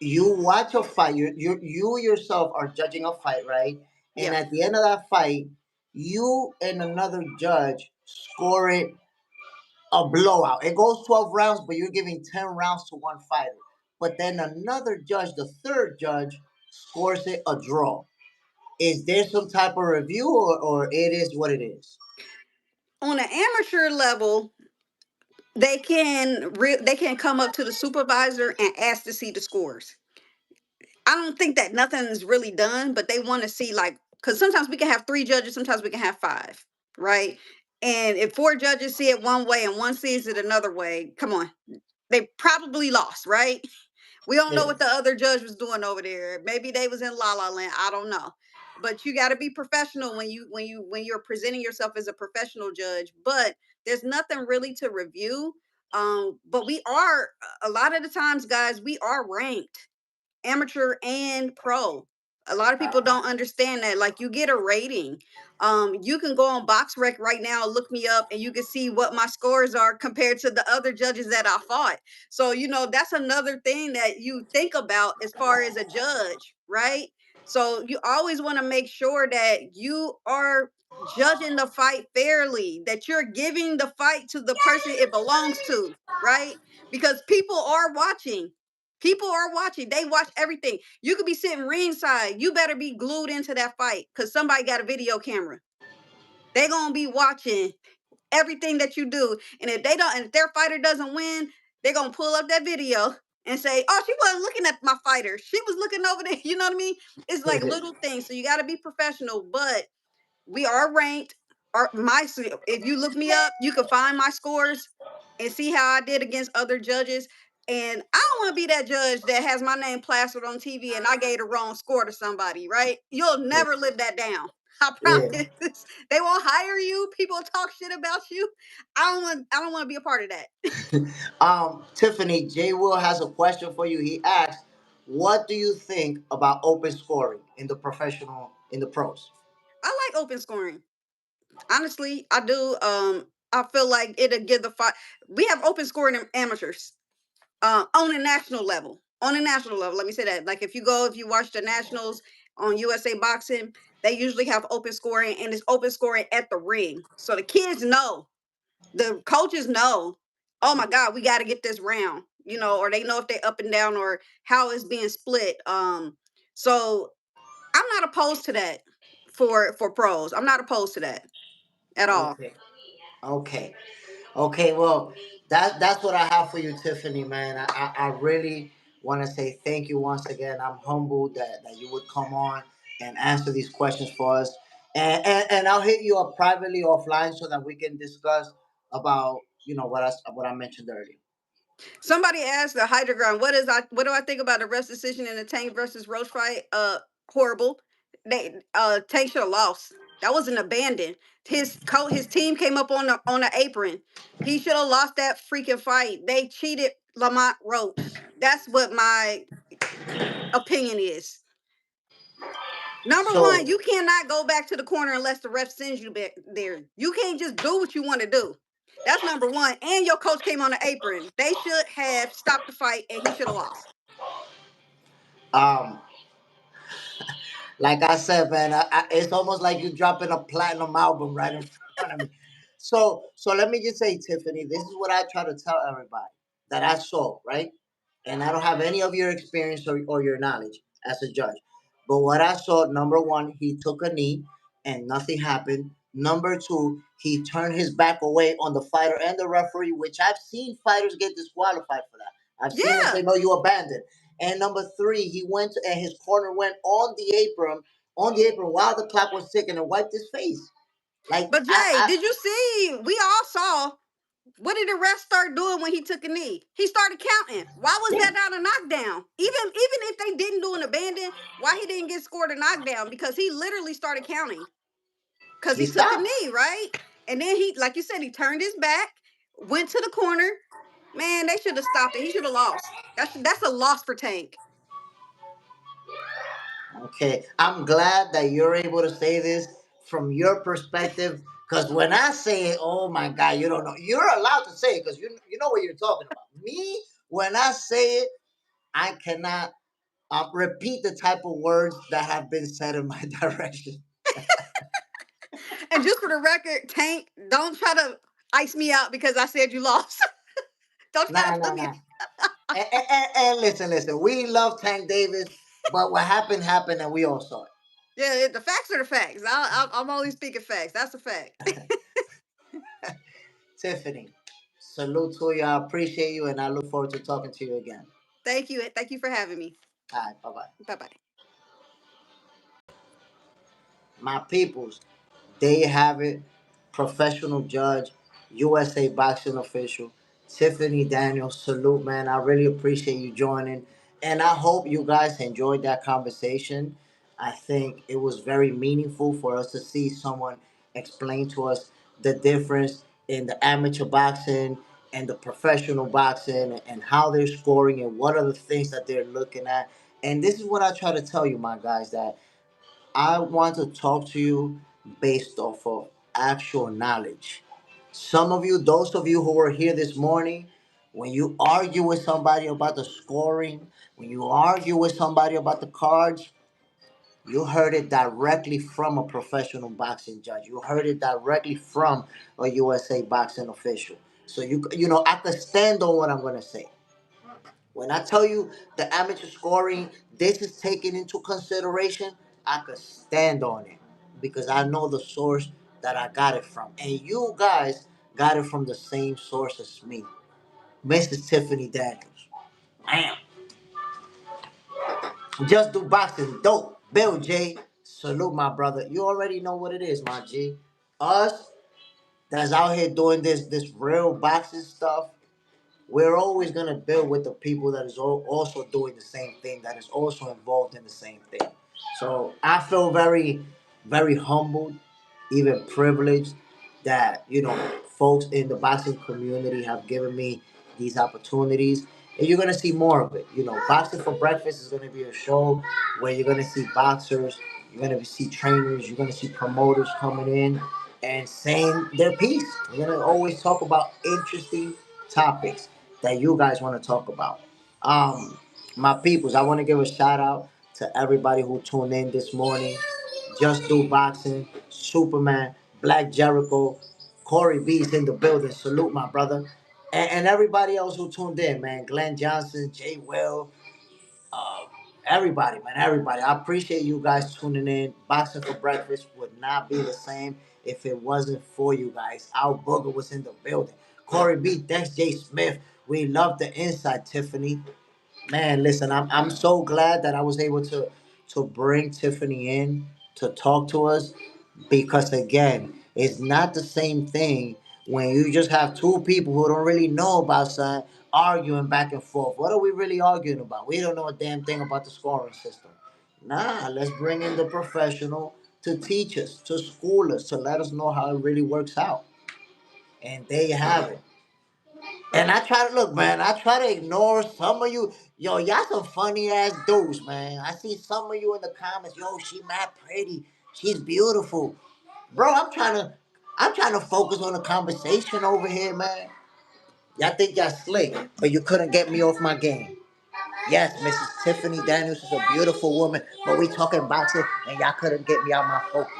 you watch a fight, you yourself are judging a fight, right? And yeah. at the end of that fight, you and another judge score it a blowout. It goes 12 rounds, but you're giving 10 rounds to one fighter. But then another judge, the third judge, scores it a draw. Is there some type of review, or it is what it is? On an amateur level, they can come up to the supervisor and ask to see the scores. I don't think that nothing is really done, but they want to see, like, because sometimes we can have three judges, sometimes we can have five, right? And if four judges see it one way and one sees it another way, come on, they probably lost, right? We don't know Yeah. what the other judge was doing over there. Maybe they was in La La Land. I don't know. But you got to be professional when you're presenting yourself as a professional judge. But there's nothing really to review. But we are, a lot of the times, guys, we are ranked amateur and pro. A lot of people don't understand that. Like, you get a rating. You can go on BoxRec right now, look me up, and you can see what my scores are compared to the other judges that I fought. So, that's another thing that you think about as far as a judge, right? So you always want to make sure that you are judging the fight fairly, that you're giving the fight to the person it belongs to, right? Because people are watching. People are watching. They watch everything. You could be sitting ringside. You better be glued into that fight because somebody got a video camera. They gonna be watching everything that you do. And if they don't, and if their fighter doesn't win, they're gonna pull up that video and say, "Oh, she wasn't looking at my fighter. She was looking over there." You know what I mean? It's like little things. So you got to be professional, but we are ranked. If you look me up, you can find my scores and see how I did against other judges. And I don't want to be that judge that has my name plastered on TV and I gave the wrong score to somebody, right? You'll never live that down. I Yeah. promise. They won't hire you. People talk shit about you. I don't want to be a part of that. Tiffany, Jay Will has a question for you. He asks, "What do you think about open scoring in the professional, in the pros?" I like open scoring. Honestly, I do. I feel like it'll give the fight. We have open scoring in amateurs. On a national level. On a national level, let me say that. Like, if you watch the nationals on USA Boxing, they usually have open scoring, and it's open scoring at the ring. So the kids know, the coaches know, oh my God, we got to get this round, or they know if they up and down or how it's being split. So I'm not opposed to that for pros. I'm not opposed to that at all. Okay. Okay. Okay, well, that's what I have for you, Tiffany, man. I really want to say thank you once again. I'm humbled that you would come on and answer these questions for us. And I'll hit you up privately offline so that we can discuss about, what I mentioned earlier. Somebody asked the Hydrogram, what do I think about the rest decision in the Tank versus Roach fight? Horrible. Tank should have lost. That was an abandon. His team came up on the apron. He should have lost that freaking fight. They cheated Lamont Roach. That's what my opinion is. Number So one, you cannot go back to the corner unless the ref sends you back there. You can't just do what you want to do. That's number one. And your coach came on the apron. They should have stopped the fight and he should have lost. um like I said, man, it's almost like you dropping a platinum album right in front of me. So let me just say, Tiffany, this is what I try to tell everybody that I saw, right? And I don't have any of your experience or your knowledge as a judge. But what I saw, number one, he took a knee and nothing happened. Number two, he turned his back away on the fighter and the referee, which I've seen fighters get disqualified for that. I've seen them say, Yeah. no, you abandoned. And number three, he went and his corner went on the apron while the clock was ticking and wiped his face. Like But Jay, did you see? We all saw, what did the ref start doing when he took a knee? He started counting. Why was yeah. that not a knockdown? Even if they didn't do an abandon, why he didn't get scored a knockdown? Because he literally started counting. because He he took a stopped. knee, right? And then he, like you said, he turned his back, went to the corner. Man, they should have stopped it. He should have lost. That's a loss for Tank. Okay, I'm glad that you're able to say this from your perspective. Because when I say it, oh my God, you don't know. You're allowed to say it because you know what you're talking about. Me, when I say it, I cannot repeat the type of words that have been said in my direction. And just for the record, Tank, don't try to ice me out because I said you lost. Don't try Nah, to nah, put me. nah. And listen, listen. We love Tank Davis, but what happened happened, and we all saw Yeah, the facts are the facts. I'm only speaking facts. That's a fact. it. Tiffany, salute to you. I appreciate you, and I look forward to talking to you again. Thank you. Thank you for having me. All right, bye bye. Bye bye. My peoples, there you have it. Professional judge, USA boxing official, Tiffany Daniels. Salute, man. I really appreciate you joining. And I hope you guys enjoyed that conversation. I think it was very meaningful for us to see someone explain to us the difference in the amateur boxing and the professional boxing and how they're scoring and what are the things that they're looking at. And this is what I try to tell you, my guys, that I want to talk to you based off of actual knowledge. Some of you, those of you who were here this morning, when you argue with somebody about the scoring, when you argue with somebody about the cards, you heard it directly from a professional boxing judge. You heard it directly from a USA boxing official. So you know, I could stand on what I'm gonna say. When I tell you the amateur scoring, this is taken into consideration, I could stand on it because I know the source that I got it from. And you guys got it from the same source as me, Mrs. Tiffany Daniels. Bam. Just do boxing. Dope. Bill J. Salute, my brother. You already know what it is, my G. Us that's out here doing this real boxing stuff, we're always going to build with the people that is also doing the same thing, that is also involved in the same thing. So I feel very, very humbled, even privileged that, you know, folks in the boxing community have given me these opportunities. And you're going to see more of it. You know, Boxing for Breakfast is going to be a show where you're going to see boxers, you're going to see trainers, you're going to see promoters coming in and saying their piece. We're going to always talk about interesting topics that you guys want to talk about. My peoples, I want to give a shout out to everybody who tuned in this morning. Just Do Boxing, Superman, Black Jericho, Corey B's in the building. Salute, my brother. And everybody else who tuned in, man. Glenn Johnson, Jay Will, uh, everybody, man, everybody. I appreciate you guys tuning in. Boxing for Breakfast would not be the same if it wasn't for you guys. Our Booger was in the building. Corey B, thanks, Jay Smith. We love the inside, Tiffany. Man, listen, I'm so glad that I was able to bring Tiffany in to talk to us because again, it's not the same thing when you just have two people who don't really know about something arguing back and forth. What are we really arguing about? We don't know a damn thing about the scoring system. Nah, let's bring in the professional to teach us, to school us, to let us know how it really works out. And there you have it. And I try to look, man. I try to ignore some of you. Yo, y'all some funny ass dudes, man. I see some of you in the comments. Yo, she mad pretty. She's beautiful, bro. I'm trying to focus on the conversation over here, man. Y'all think y'all slick, but you couldn't get me off my game. Yes, Mrs. Tiffany Daniels is a beautiful woman, but we talking boxing, and y'all couldn't get me out my focus.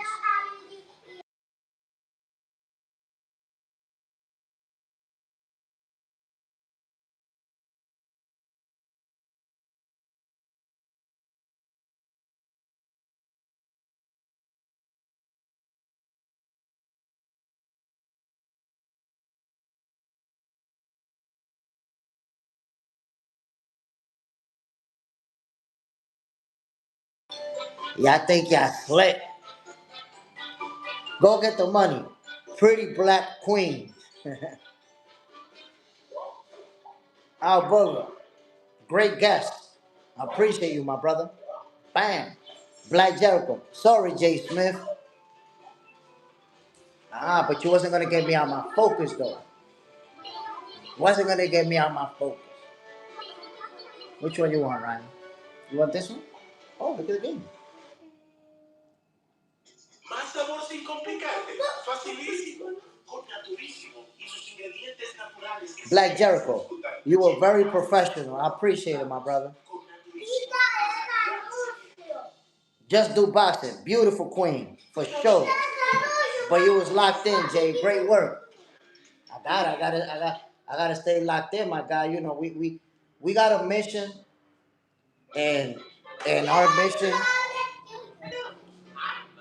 Y'all think y'all slick? Go get the money. Pretty black queen. Al Booger. Great guest. I appreciate you, my brother. Bam. Black Jericho. Sorry, Jay Smith. Ah, but you wasn't gonna get me out my focus though. Wasn't gonna get me out my focus. Which one you want, Ryan? You want this one? Oh, look at the game. Más sabor sin complicarte. Facilísimo. Con naturísimo y sus ingredientes naturales. Black Jericho, you were very professional. I appreciate it, my brother. Just do boxing. Beautiful queen, for sure. But you was locked in, Jay. Great work. I gotta stay locked in, my guy. You know, we got a mission, and our mission,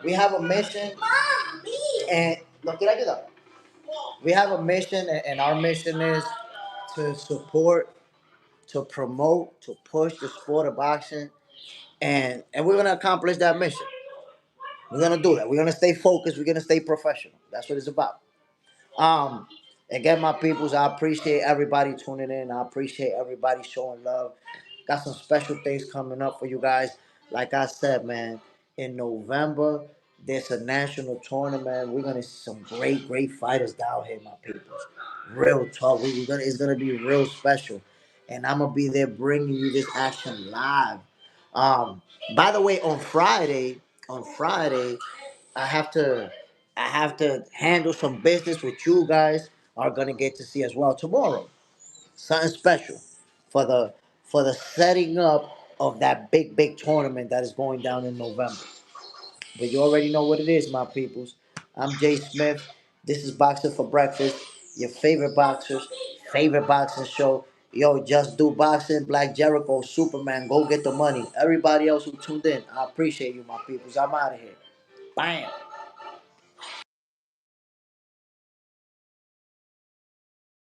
we have a mission, and look, get it up. We have a mission, and our mission is to support, to promote, to push the sport of boxing, and we're gonna accomplish that mission. We're gonna do that. We're gonna stay focused. We're gonna stay professional. That's what it's about. Um, Again, my peoples, I appreciate everybody tuning in. I appreciate everybody showing love. Got some special things coming up for you guys. Like I said, man, in November, there's a national tournament. We're gonna see some great fighters down here, my peoples. Real talk. We're gonna It's gonna be real special, and I'm gonna be there bringing you this action live. Um, by the way, on Friday, I have to handle some business which you guys are gonna get to see as well tomorrow. Something special for the setting up of that big tournament that is going down in November. But you already know what it is, my peoples. I'm Jay Smith. This is Boxing for Breakfast, your favorite boxers, favorite boxing show. Yo, just do boxing, Black Jericho, Superman, go get the money. Everybody else who tuned in, I appreciate you, my peoples. I'm out of here. Bam.